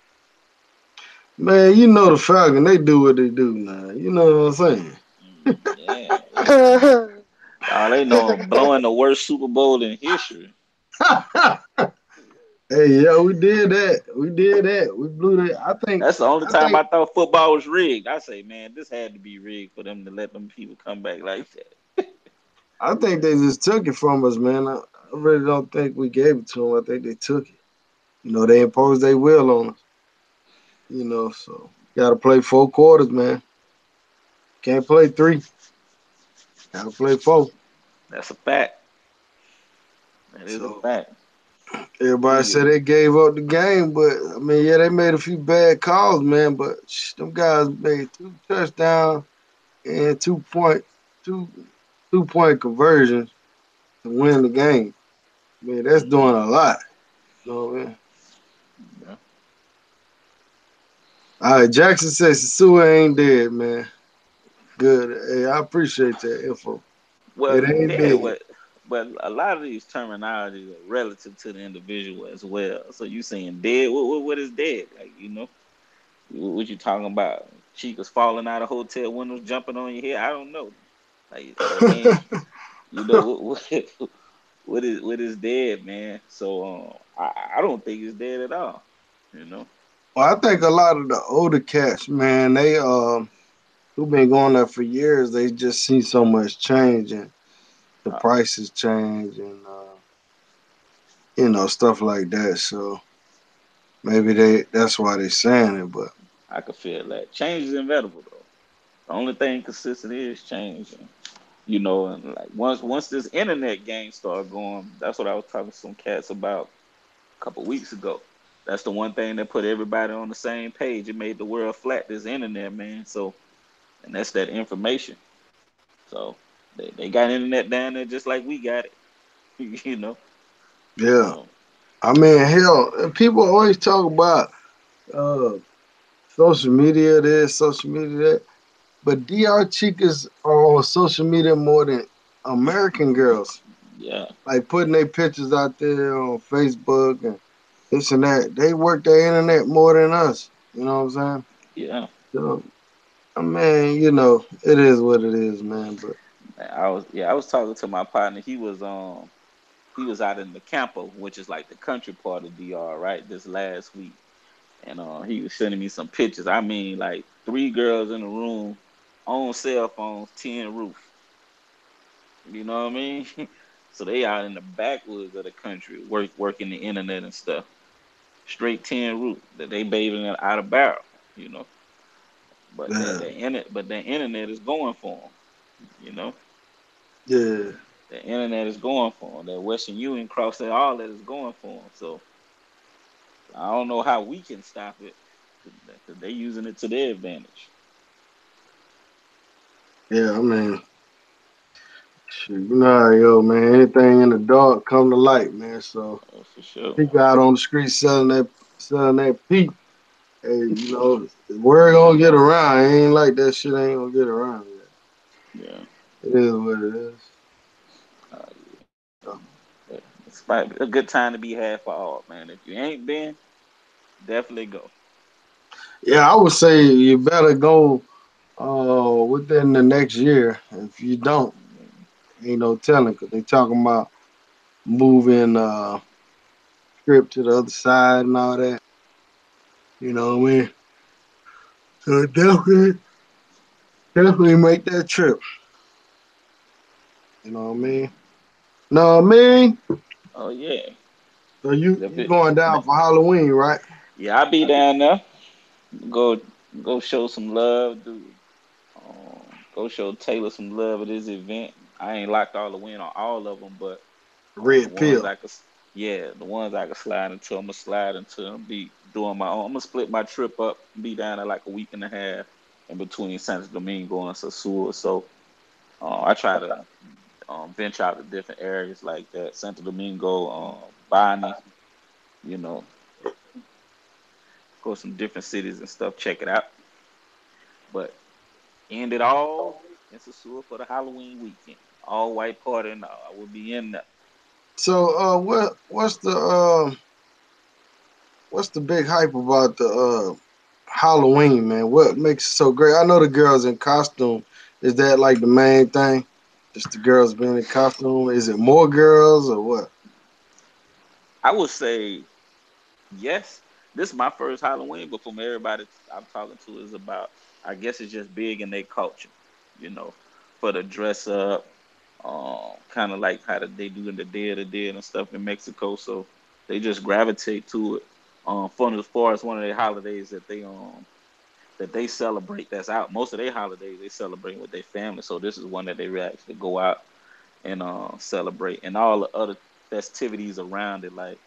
Man, you know the Falcon, they do what they do now. You know what I'm saying? Yeah, all they know blowing the worst Super Bowl in history. Hey, yo, we did that. We did that. We blew that. That's the only I time think, I thought football was rigged. I say, man, this had to be rigged for them to let them people come back like that. I think they just took it from us, man. I really don't think we gave it to them. I think they took it. They imposed their will on us. So got to play 4 quarters, man. Can't play 3. Got to play 4. That's a fact. That is a So fact. everybody Feel said you. they gave up the game, but I mean, yeah, they made a few bad calls, man. But them guys made 2 touchdowns and 2 2 point conversions to win the game. Man, that's Hmm. doing a lot. You know what I mean? Yeah. All right, Jackson says Sosua ain't dead, man. Good. Hey, I appreciate that info. Well, It ain't dead. dead. But a lot of these terminologies are relative to the individual as well. So you saying dead? What is dead? Like what you talking about? Chicas falling out of hotel windows, jumping on your head? I don't know. Like that ain't. What what is dead, man? So I don't think it's dead at all. You know. Well, I think a lot of the older cats, man, they who been going there for years, they just see so much change and the Uh, prices change and stuff like that. So maybe that's why they saying it. But I could feel that change is inevitable though. The only thing consistent is change. And like once this internet game started going, that's what I was talking to some cats about a couple weeks ago. That's the one thing that put everybody on the same page. It made the world flat. This internet, man. So, and that's that information. So they got internet down there just like we got it. you know. yeah, So I mean, hell, people always talk about uh social media this, social media that. But DR chicas are on social media more than American girls. yeah, Like putting their pictures out there on Facebook and this and that. They work the internet more than us. You know what I'm saying? yeah. So, I mean, it is what it is, man. But I was talking to my partner. He was out in the Campo, which is like the country part of DR, right? This last week. And he was sending me some pictures. I mean, like three girls in a room on cell phones, tin roof. You know what I mean? So they out in the backwoods of the country, working the internet and stuff. Straight tin roof that they bathing it out of barrel. You know, but yeah, the internet is going for them. You know, yeah, the internet is going for them. That Western Union cross that all that is going for them. So I don't know how we can stop it because they using it to their advantage. yeah. I mean, shit, yo, man. Anything in the dark come to light, man. So For sure. people out on the street selling that peep. Hey, the word gonna get around. It ain't like that shit ain't gonna get around yet. Yeah. It is what it is. Yeah. So, But it's probably a good time to be had for all, man. If you ain't been, definitely go. yeah, I would say you better go within the next year. If you don't, ain't no telling because they talking about moving script to the other side and all that. You know what I mean? So definitely make that trip. You know what I mean? Know what I mean? Oh yeah. So you If it, going down for Halloween, right? yeah, I'll be down there. Go go show some love, dude. Go show Taylor some love at his event. I ain't locked all the way in on all of them, but the Red ones pill. I could, yeah, the ones I could slide into, I'm gonna slide into and be doing my own. I'm gonna split my trip up, be down there like a week and a half in between Santo Domingo and Sosua. So I try to venture out to different areas like that, Santo Domingo, Bani, you know, go some different cities and stuff, check it out. But end it all in Sosua for the Halloween weekend. All white party and all. I will be in there. So what's the big hype about the Halloween, man? What makes it so great? I know the girls in costume. Is that like the main thing? Just the girls being in costume? Is it more girls or what? I would say yes. This is my first Halloween, but from everybody I'm talking to is about. I guess it's just big in their culture, you know, for the dress up, kind of like how they do in the Day of the Dead and stuff in Mexico. So they just gravitate to it. Fun as far as one of their holidays that they celebrate. That's out. Most of their holidays they celebrate with their family. So this is one that they really actually go out and celebrate, and all the other festivities around it, like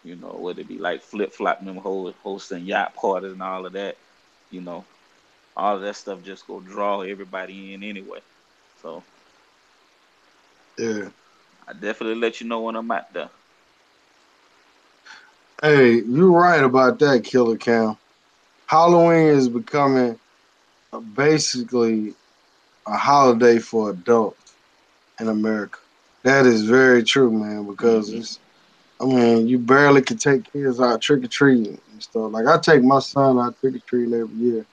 whether it be like flip flopping them hosting yacht parties and all of that, you know, all of that stuff just go draw everybody in anyway. So Yeah. I definitely let you know when I'm out there. Hey, you're right about that, Killer Cam. Halloween is becoming basically a holiday for adults in America. That is very true, man, because Hmm. it's I mean, you barely can take kids out trick or treating and stuff. Like I take my son out trick or treating every year.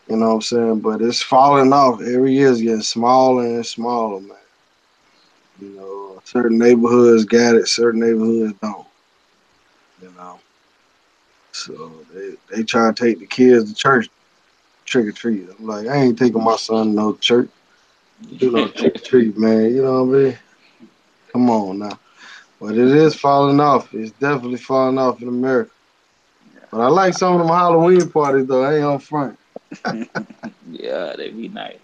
You know what I'm saying? But it's falling off. Every year it's getting smaller and smaller, man. You know, certain neighborhoods got it, certain neighborhoods don't. You know. So they try to take the kids to church trick or treat. I'm like, I ain't taking my son to no church. Do no trick or treat, man. You know what I mean? Come on now. But it is falling off. It's definitely falling off in America. But I like some of them Halloween parties though. I ain't on front. Yeah, yeah, they be nice.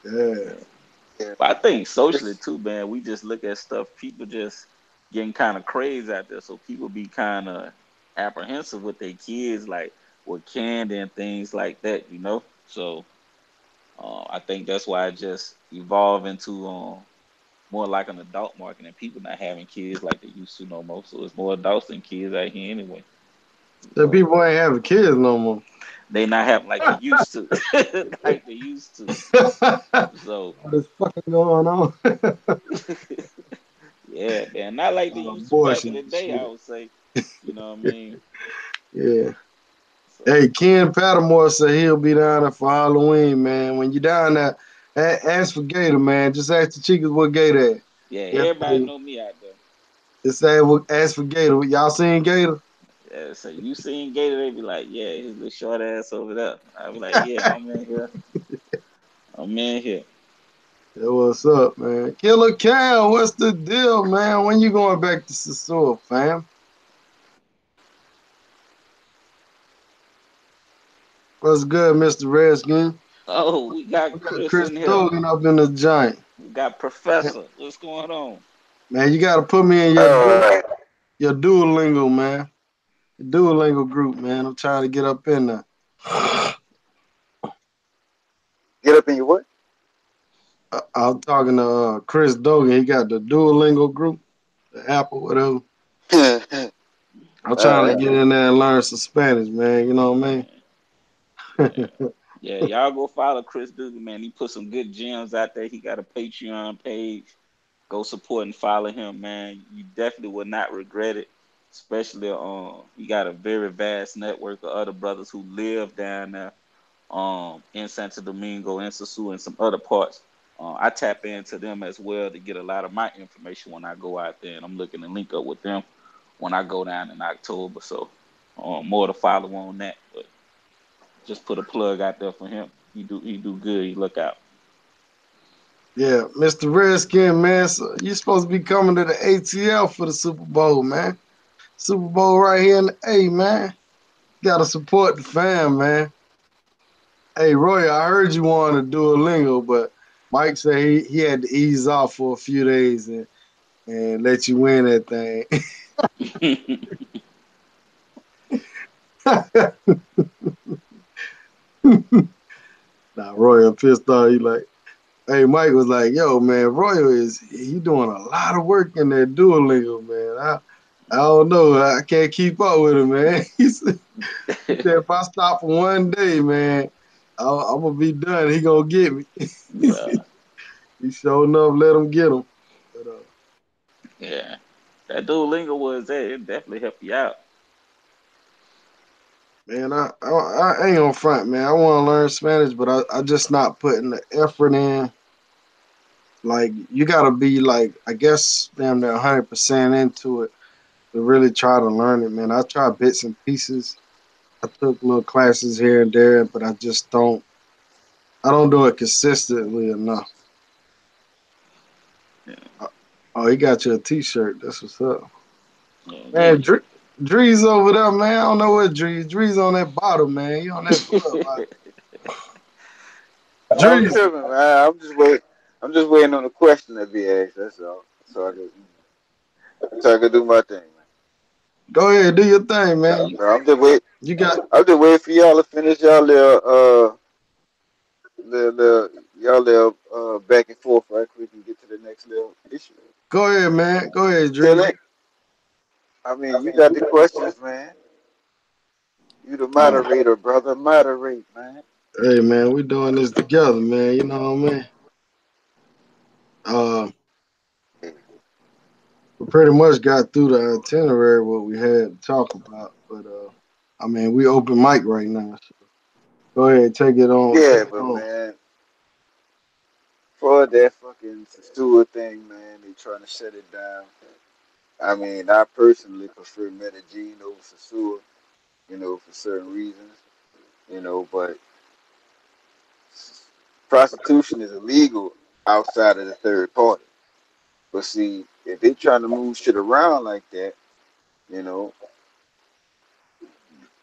Yeah. Yeah. But I think socially too, man, we just look at stuff. People just getting kind of crazy out there, so people be kind of apprehensive with their kids, like with candy and things like that, you know. So I think that's why it just evolved into more like an adult market, and people not having kids like they used to no more. So it's more adults than kids out here anyway. The So people ain't having kids no more. they not having like they used to, like they used to. So What is fucking going on? yeah, man, not like they used to back in Abortion the and day. I shit. would say, you know what I mean. Yeah. So Hey, Ken Pattermore said he'll be down there for Halloween, man. When you down there, ask for Gator, man. Just ask the chicas what Gator at. yeah, He'll tell everybody you. know me out there. Just say, ask for Gator. Y'all seen Gator? Yeah, so you seen Gator, they be like, yeah, his little short ass over there. I be like, yeah, I'm in here. I'm in here. Yeah, what's up, man? Killer Cal, what's the deal, man? When you going back to Sosua, fam? What's good, Mr. Redskin? Oh, we got We got Chris Chris in here. Dogan up in the giant. We got Professor. What's going on? Man, you gotta put me in your Duolingo, man. Your Duolingo group, man. I'm trying to get up in there. Get up in your what? I'm talking to Chris Dogan. He got the Duolingo group, the app or whatever. All I'm trying to right. get in there and learn some Spanish, man. You know what I Yeah, yeah, mean? yeah. Y'all go follow Chris Dugan, man. He put some good gems out there. He got a Patreon page. Go support and follow him, man. You definitely will not regret it. Especially he got a very vast network of other brothers who live down there in Santo Domingo and Sosua and some other parts. I tap into them as well to get a lot of my information when I go out there, and I'm looking to link up with them when I go down in October. So more to follow on that, but just put a plug out there for him. He do good. He look out. Yeah, Mr. Redskin, man. So you supposed to be coming to the ATL for the Super Bowl, man. Super Bowl right here in the A, man. Gotta support the fam, man. Hey, Roy, I heard you wanted to do a lingo, but Mike said he had to ease off for a few days and let you win that thing. Now Royal pissed off. He like, hey, Mike was like, yo, man, Royal is he doing a lot of work in that Duolingo, man. I don't know. I can't keep up with him, man. He said if I stop for one day, man, I'm gonna be done. He gonna get me. Yeah, He sure enough let him get him. But yeah. That Duolingo was that. It definitely helped you out. man, I ain't gonna front, man. I want to learn Spanish, but I just not putting the effort in. Like you gotta be like, I guess, damn near 100% into it to really try to learn it, man. I try bits and pieces. I took little classes here and there, but I just don't. I don't do it consistently enough. Yeah, Uh, Oh, he got you a T-shirt. That's what's up, yeah, man. yeah. Dree's over there, man. I don't know what Dree's. Dree's on that bottom, man. He on that blood, I'm Drees, tripping, man. I'm just waiting on the question to be asked. That's all. So I can do my thing, man. go ahead, do your thing, man. Bro, I'm just wait. You got I'm just waiting for y'all to finish y'all little back and forth right quick and get to the next little issue. go ahead, man. Go ahead, Tell Drees. it. I mean, you got the questions, man. You the Uh, moderator, brother. Moderate, man. hey, man, we doing this together, man. You know what I mean? Uh, we pretty much got through the itinerary what we had to talk about, but I mean, we open mic right now. So go ahead, take it on. Take Yeah, it but on. man, for that fucking Sosua thing, man, they trying to shut it down. I mean, I personally prefer Medellin over Sosua, for certain reasons, but prostitution is illegal outside of the third party. But see, if they trying to move shit around like that, you know,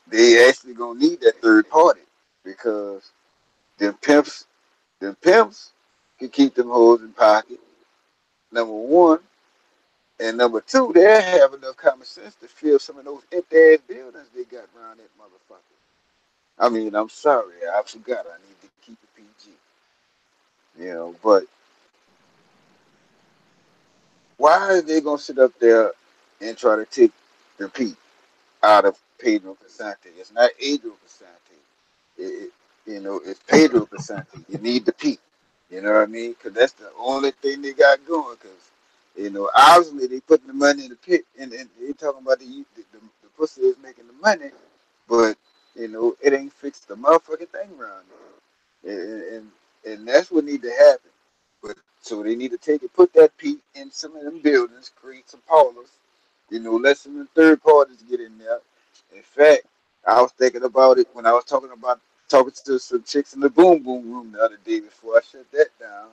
they actually gonna need that third party because them pimps, them pimps can keep them hoes in pocket. Number one, and number two, they have enough common sense to fill some of those empty ass buildings they got around that motherfucker. I mean, I'm sorry, I forgot. I need to keep it PG, but why are they gonna sit up there and try to take the P out of Pedro Casante? It's not Adriel Casante. It's Pedro Casante. You need the P. You know what I mean? Because that's the only thing they got going. Because obviously they putting the money in the pit, and they talking about the pussy is making the money, but it ain't fixed the motherfucking thing around there, and that's what need to happen. But so they need to take it, put that P in some of them buildings, create some parlors, let some third parties get in there. In fact, I was thinking about it when I was talking to some chicks in the boom boom room the other day before I shut that down.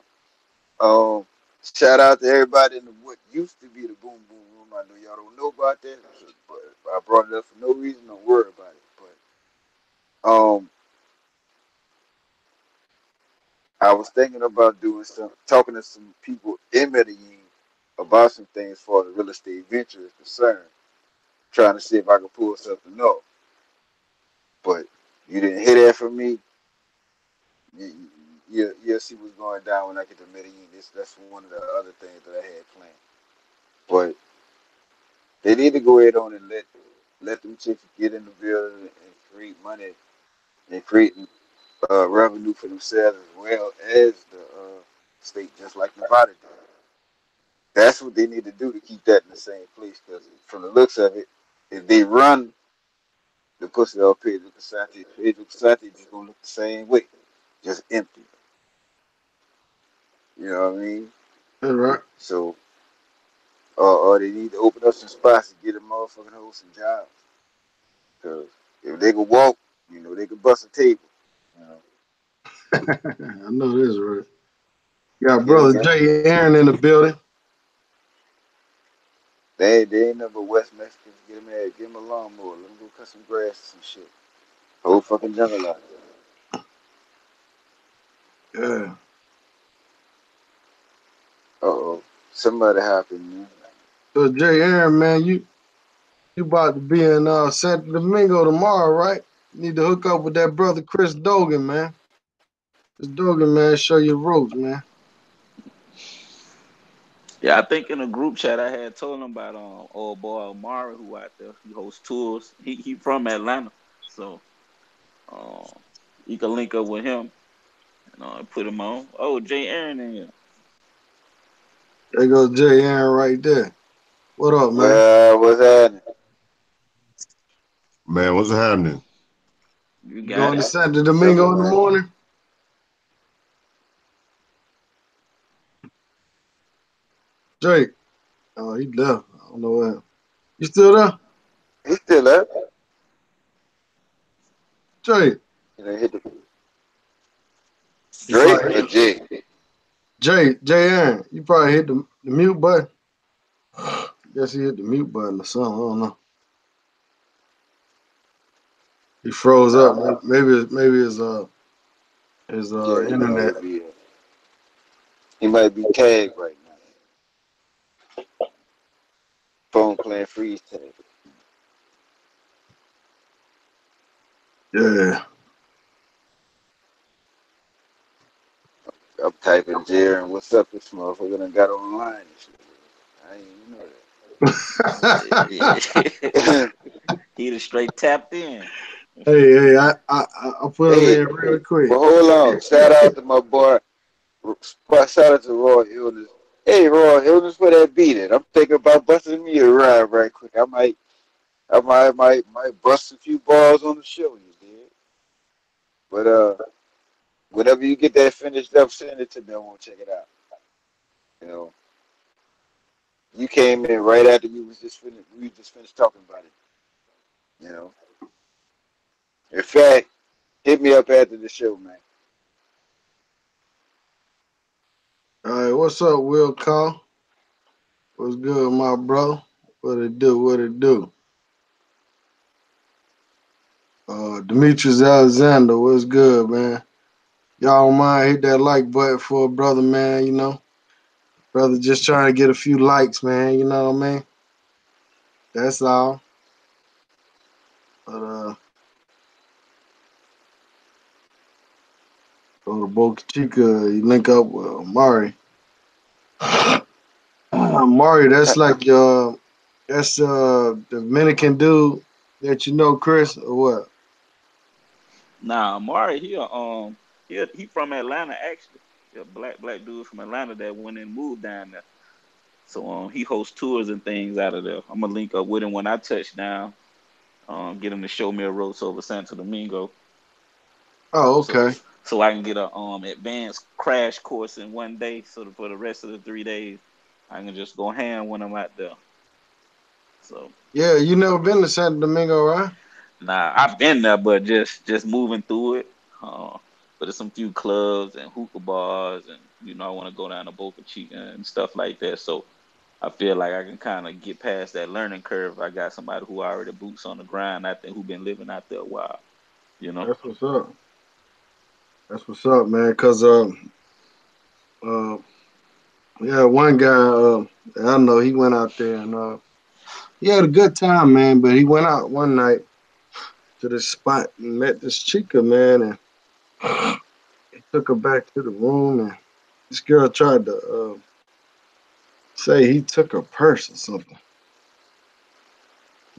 Um, Shout out to everybody in what used to be the boom boom room. I know y'all don't know about that, but I brought it up for no reason. Don't worry about it. But I was thinking about doing talking to some people in Medellin about some things for the real estate venture is concerned, trying to see if I could pull something off. But you didn't hear that from me. You'll see what's going down when I get to Medellin. That's one of the other things that I had planned. But they need to go ahead on and let them chicks get in the building and create money and create revenue for themselves as well as the state, just like Nevada did. That's what they need to do to keep that in the same place. Because from the looks of it, if they run the pussy off Pedro Casati just gonna look the same way, just empty. You know what I mean? That's right. So, or they need to open up some spots and get a motherfucking host some jobs. Because if they could walk, they could bust a table. You know, I know this right. Got get brother them. Jay Aaron in the building. They ain't nothing but West Mexicans. Get them a lawnmower. Let them go cut some grass or some shit. Whole fucking jungle out there. Yeah. Uh-oh. Somebody happened, man. So Jay Aaron, man, you about to be in Santo Domingo tomorrow, right? You need to hook up with that brother Chris Dogan, man. Chris Dogan, man, show you the ropes, man. Yeah, I think in a group chat I had told him about old boy Omari who out there. He hosts tours. He from Atlanta, so um you can link up with him and put him on. Oh, Jay Aaron in here. There goes Jay Aaron right there. What up, man? Well, what's happening? Man, what's happening? You You got going to it. Santo Domingo Simple, in the man. morning? Jake. Oh, he left. I don't know where. You still there? He still up. Jake. You know, hit the He Drake probably or Jay. Jay Aaron. You probably hit the mute button. Guess he hit the mute button or something. I don't know. He froze up. Nah, Maybe his yeah, he internet. might be. He might be tagged right now. Phone playing freeze tag. Yeah. I'm typing Jerry and what's up? This motherfucker done got online and shit. I ain't even know Yeah. that. He just straight tapped in. Hey, I put him Hey, in real quick. but hold on. Shout out to my boy. Shout out to Roy Illness. Hey, Roy Illness, where that beat it? I'm thinking about busting me a ride right quick. I might bust a few balls on the show, you did. But whenever you get that finished up, send it to me. I want to check it out. You know, you came in right after we was just finished. We just finished talking about it. You know, in fact, hit me up after the show, man. All right, what's up, Will Call? What's good, my bro? What it do? What it do? Demetrius Alexander, what's good, man? Y'all don't mind hit that like button for a brother, man. You know, brother just trying to get a few likes, man. You know what I mean? That's all. But go to Boca Chica, you link up with Mari. Mari, that's like that's Dominican dude that you know, Chris, or what? Nah, Amari, he from Atlanta actually. Yeah, black dude from Atlanta that went and moved down there. So he hosts tours and things out of there. I'm gonna link up with him when I touch down. Get him to show me a ropes over Santo Domingo. Oh, So okay. so I can get a advanced crash course in one day. So for the rest of the 3 days, I can just go ham when I'm out there. So Yeah, you never been to Santo Domingo, right? nah, I've been there, but just moving through it. Uh, but there's some few clubs and hookah bars, and I want to go down to Boca Chica and stuff like that. So I feel like I can kind of get past that learning curve. I got somebody who already boots on the grind. I think who been living out there a while. You know. That's what's up. That's what's up, man. Cause uh, yeah, one guy I know he went out there and he had a good time, man. But he went out one night to this spot and met this chica, man, and he took her back to the room, and this girl tried to say he took her purse or something.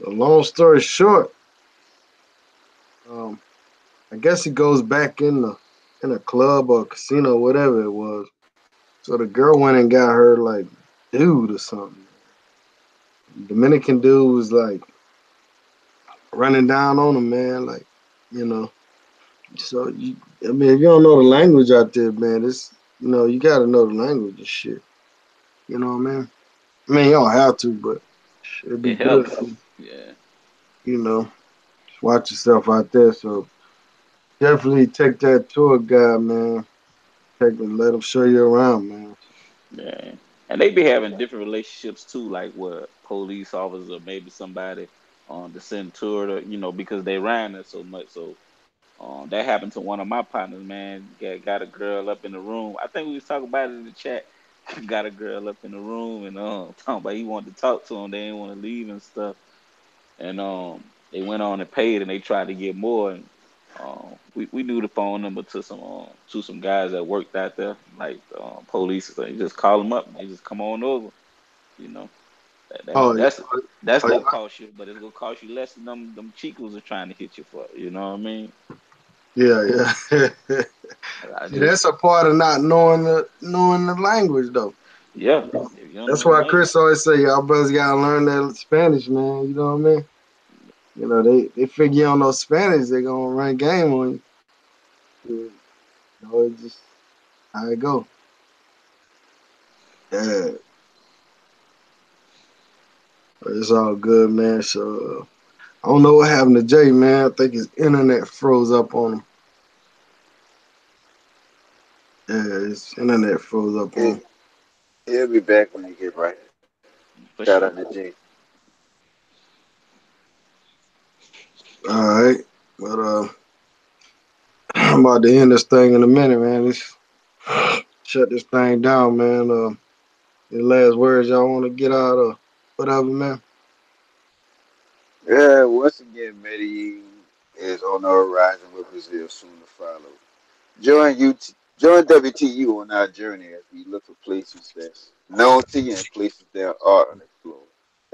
So long story short, um, I guess he goes back in a club or a casino, whatever it was. So the girl went and got her like dude or something. Dominican dude was like running down on him, man. Like, you know. So I mean, if you don't know the language out there, man, it's you gotta know the language and shit. You know what I mean? I mean, you don't have to, but it'd be It good. helps. Yeah. You know, just watch yourself out there. So definitely take that tour guide, man. Take and let him show you around, man. Yeah. And they be having different relationships too, like what police officers or maybe somebody on the tour to, because they ran it so much. So that happened to one of my partners, man. Got a girl up in the room. I think we was talking about it in the chat. got a girl up in the room and talking about he wanted to talk to him. They didn't want to leave and stuff. And they went on and paid and they tried to get more. And we knew the phone number to some guys that worked out there, like police. So you just call them up and they just come on over. You know Oh, that's oh, gonna cost you, but it's gonna cost you less than them chicos are trying to hit you for. You know what I mean? yeah, yeah. I See, just that's a part of not knowing the language though. yeah. If you don't That's know the why language, Chris always say y'all brothers gotta learn that Spanish, man. You know what I mean? You know, they figure you don't know Spanish, they gonna run game on you. You know, it's just how it go. Yeah, but it's all good, man. So I don't know what happened to Jay, man. I think his internet froze up on him. Yeah, his internet froze up on He, him. he'll be back when he get right. for Shout sure. out to G. All right, but I'm about to end this thing in a minute, man. Let's shut this thing down, man. Any last words y'all want to get out of whatever, man? Yeah, once again, Medellin is on the horizon with Brazil soon to follow. Join WTU on our journey as we look for places that's known to you and places that are unexplored.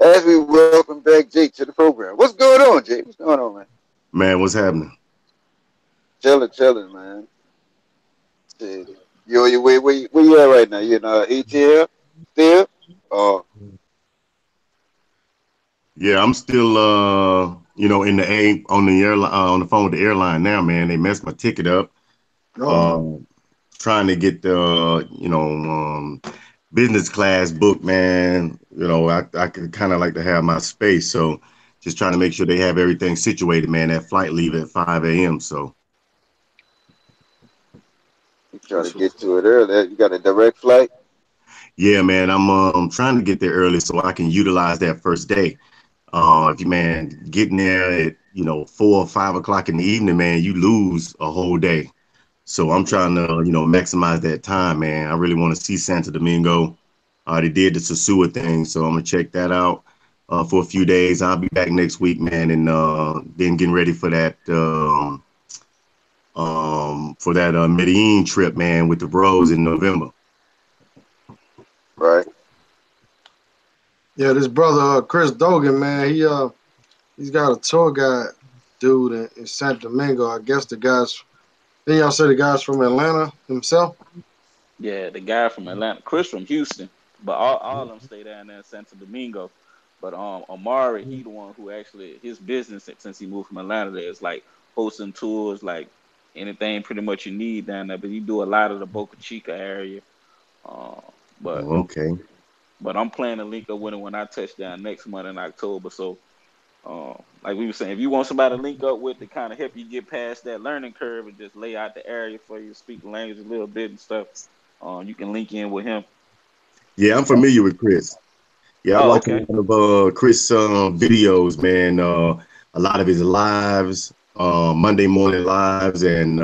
As we welcome back Jake to the program. What's going on, Jake? What's going on, man? Man, what's happening? Chilling, man. Shit. You on your way? Where you at right now? You in ATL still? Oh, Yeah, I'm still in the A on the airline on the phone with the airline now, man. They messed my ticket up. Oh, Um Trying to get the business class book, man. I could kind of like to have my space, so just trying to make sure they have everything situated, man. That flight leave at 5 a.m. So you try to that's what's get up. to it earlier. You got a direct flight? yeah, man, I'm trying to get there early so I can utilize that first day. If you man getting there at 4 or 5 o'clock in the evening, man, you lose a whole day. So I'm Yeah, trying to maximize that time, man. I really want to see Santo Domingo. They did the Sosua thing, so I'm gonna check that out for a few days. I'll be back next week, man, and then getting ready for that Medellin trip, man, with the bros in November. Right. yeah. This brother Chris Dogan, man, he's got a tour guide dude in Santo Domingo. I guess the guys. Then y'all say the guys from Atlanta himself. Yeah, the guy from Atlanta, Chris from Houston, but all of them stay down there in Santo Domingo. But Amari, he the one who actually his business since he moved from Atlanta there is like hosting tours, like anything pretty much you need down there. But he do a lot of the Boca Chica area. Uh, but Oh, okay. I'm planning to link up with him when I touch down next month in October. So like we were saying, if you want somebody to link up with to kind of help you get past that learning curve and just lay out the area for you, speak the language a little bit and stuff, you can link in with him. Yeah, I'm familiar with Chris. Yeah, I Oh, watch a okay. lot of Chris videos, man. A lot of his lives, Monday morning lives, and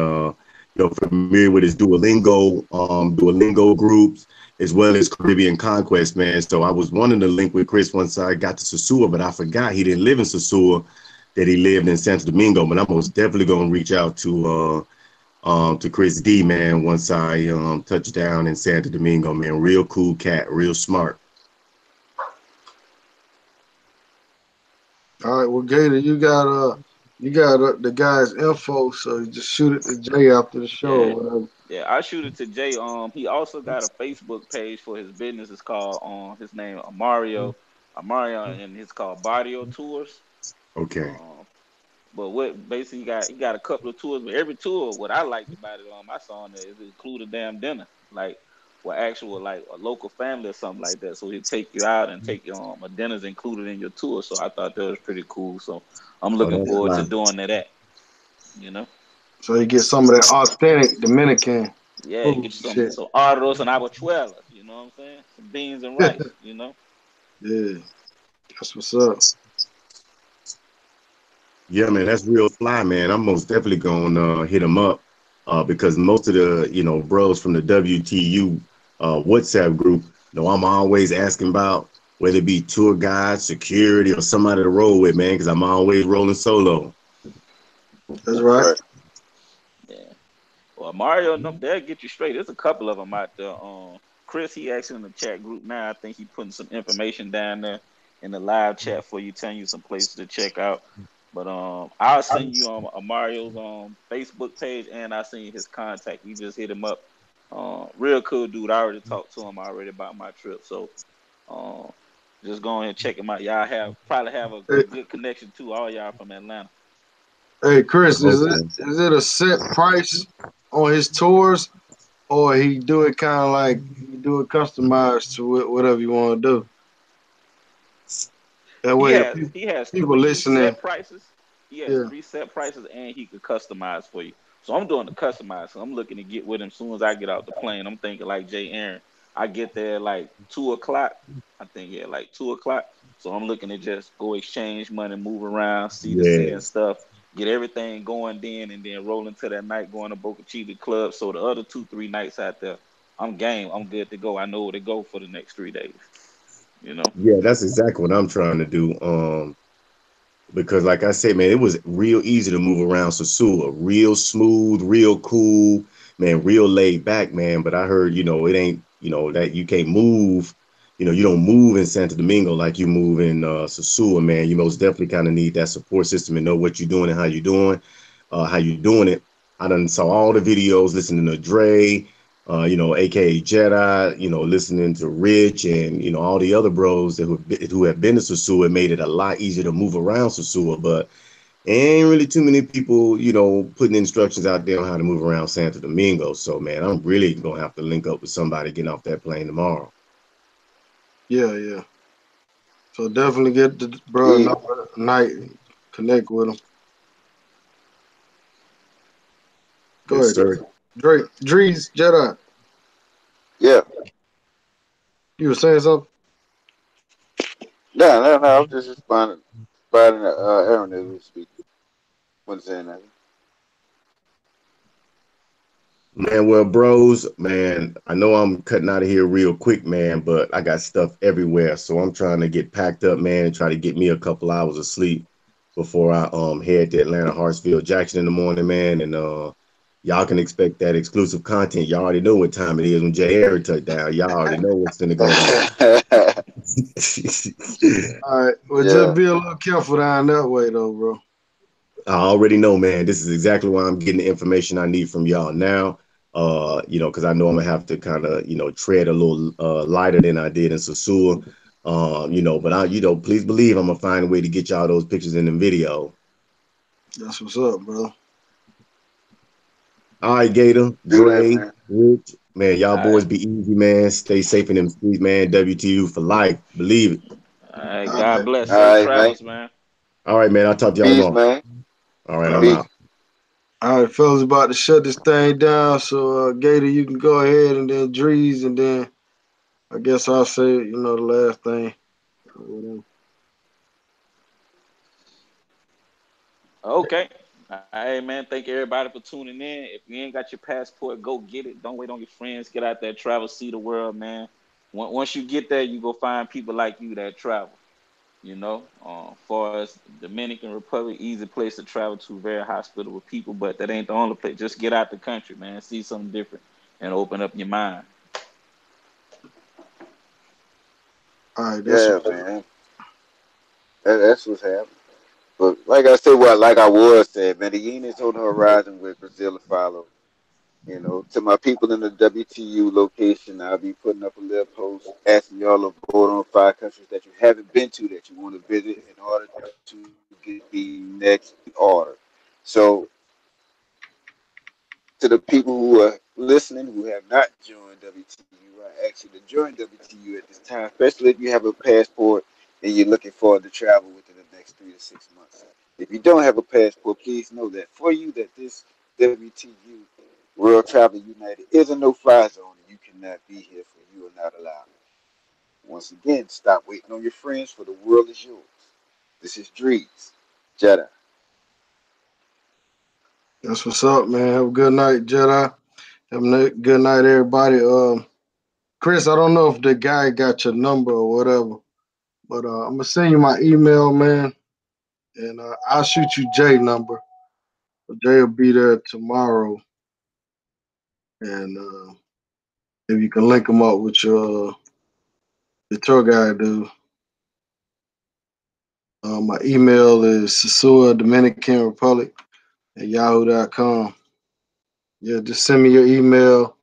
familiar with his Duolingo groups, as well as Caribbean Conquest, man. So I was wanting to link with Chris once I got to Sosua, but I forgot he didn't live in Sosua, that he lived in Santo Domingo. But I'm most definitely gonna reach out to Chris D, man, once I touch down in Santo Domingo, man. Real cool cat, real smart. All right, well, Gator, you got the guy's info, so you just shoot it to Jay after the show or Yeah. whatever. Yeah, I shoot it to Jay. He also got a Facebook page for his business. It's called his name Amario, and it's called Barrio Tours. Okay. Um, but what basically he got a couple of tours, but every tour, what I liked about it, I saw on there is it include a damn dinner, like with actual like a local family or something like that. So he'd take you out and take you a dinner's included in your tour. So I thought that was pretty cool. So I'm Oh, looking that's forward to fly. doing that. You know, So you get some of that authentic Dominican yeah, get food you and some shit. some arroz and habichuelas. You know what I'm saying? Some beans and rice. You know. Yeah, that's what's up. Yeah, man, that's real fly, man. I'm most definitely gonna hit him up because most of the bros from the WTU WhatsApp group. No, I'm always asking about whether it be tour guide, security, or somebody to roll with, man, because I'm always rolling solo. That's right. Right. Yeah. Well, Mario, no, they'll get you straight. There's a couple of them out there. Chris, he actually in the chat group now. I think he putting some information down there in the live chat for you, telling you some places to check out. But I'll send you a Mario's Facebook page, and I'll send you his contact. You just hit him up. Real cool dude. I already talked to him already about my trip, so um, just go ahead and check him out. Y'all probably have a Hey, good connection too. All y'all from Atlanta. hey, Chris, Okay. is it a set price on his tours, or he do it kind of like he do it customized to whatever you want to do? That He way, if has he has people three listening, set prices. He has yeah, three set prices, and he could customize for you. So I'm doing the customize. So I'm looking to get with him as soon as I get out the plane. I'm thinking like Jay Aaron. I get there like 2 o'clock. I think yeah, like 2 o'clock. So I'm looking to just go exchange money, move around, see the city and Yes. stuff, get everything going and then roll into that night going to Boca Chica Club. So the other 2, 3 nights out there, I'm game. I'm good to go. I know where to go for the next 3 days. You know. Yeah, that's exactly what I'm trying to do. Because like I said, man, it was real easy to move around Sosua, real smooth, real cool, man, real laid back, man. But I heard, it ain't, that you can't move, you don't move in Santo Domingo like you move in Sosua, man. You most definitely kind of need that support system and know what you're doing and how you doing it. I done saw all the videos, listening to Dre, aka Jedi, listening to Rich and all the other bros who have been to Sosua. It made it a lot easier to move around Sosua, but ain't really too many people, putting instructions out there on how to move around Santo Domingo. So man, I'm really gonna have to link up with somebody getting off that plane tomorrow. yeah, yeah. So definitely get the bro We number night, connect with him. Go Yes, ahead, sir. Drake, Drees, Jedi. yeah. You were saying something? No. I was just responding to Aaron as we speak. Wasn't saying nothing. Man, well, bros, man, I know I'm cutting out of here real quick, man, but I got stuff everywhere. So I'm trying to get packed up, man, and try to get me a couple hours of sleep before I head to Atlanta, Hartsfield, Jackson in the morning, man. And y'all can expect that exclusive content. Y'all already know what time it is when Jay Aaron touch down. Y'all already know what's gonna go down. All right. Well, just Yeah. be a little careful down that way, though, bro. I already know, man. This is exactly why I'm getting the information I need from y'all now. Because I know I'm gonna have to kind of, tread a little lighter than I did in Sosua. But please believe I'm gonna find a way to get y'all those pictures in the video. That's what's up, bro. All right, Gator, Do that, Dre, man. Rich, man, y'all All right. boys be easy, man. Stay safe in them streets, man. WTU for life. Believe it. All right. All God right. bless. All Safe right, man. travels, man. All right, man. I'll talk to y'all Peace, tomorrow. man. All right, All I'm right. out. Peace. All right, fellas, about to shut this thing down. So, Gator, you can go ahead and then Drees, and then I guess I'll say, the last thing. Or whatever. Okay. Hey man, thank everybody for tuning in. If you ain't got your passport, go get it. Don't wait on your friends. Get out there, travel, see the world, man. Once you get there, you go find people like you that travel. Far as Dominican Republic, easy place to travel to, very hospitable people, but that ain't the only place. Just get out the country, man. See something different and open up your mind. All right, that's Yeah, what's up. man. That's what's happening. But like I said, like I was saying, man, the units on the horizon with Brazil to follow. To my people in the WTU location, I'll be putting up a little post asking y'all to vote on 5 countries that you haven't been to that you want to visit in order to get the next order. So, to the people who are listening who have not joined WTU, I ask you to join WTU at this time, especially if you have a passport and you're looking forward to travel within the next 3 to 6 months. If you don't have a passport, please know that for you that this WTU World Travel United is a no-fly zone and you cannot be here for you are not allowed. Once again, stop waiting on your friends for the world is yours. This is Drees, Jedi. That's what's up, man. Have a good night, Jedi. Have a good night, everybody. Chris, I don't know if the guy got your number or whatever, but I'm gonna send you my email, man, and I'll shoot you Jay number. Jay will be there tomorrow, and if you can link him up with your tour guide, dude. My email is Sosua Dominican Republic at yahoo.com. Yeah, just send me your email.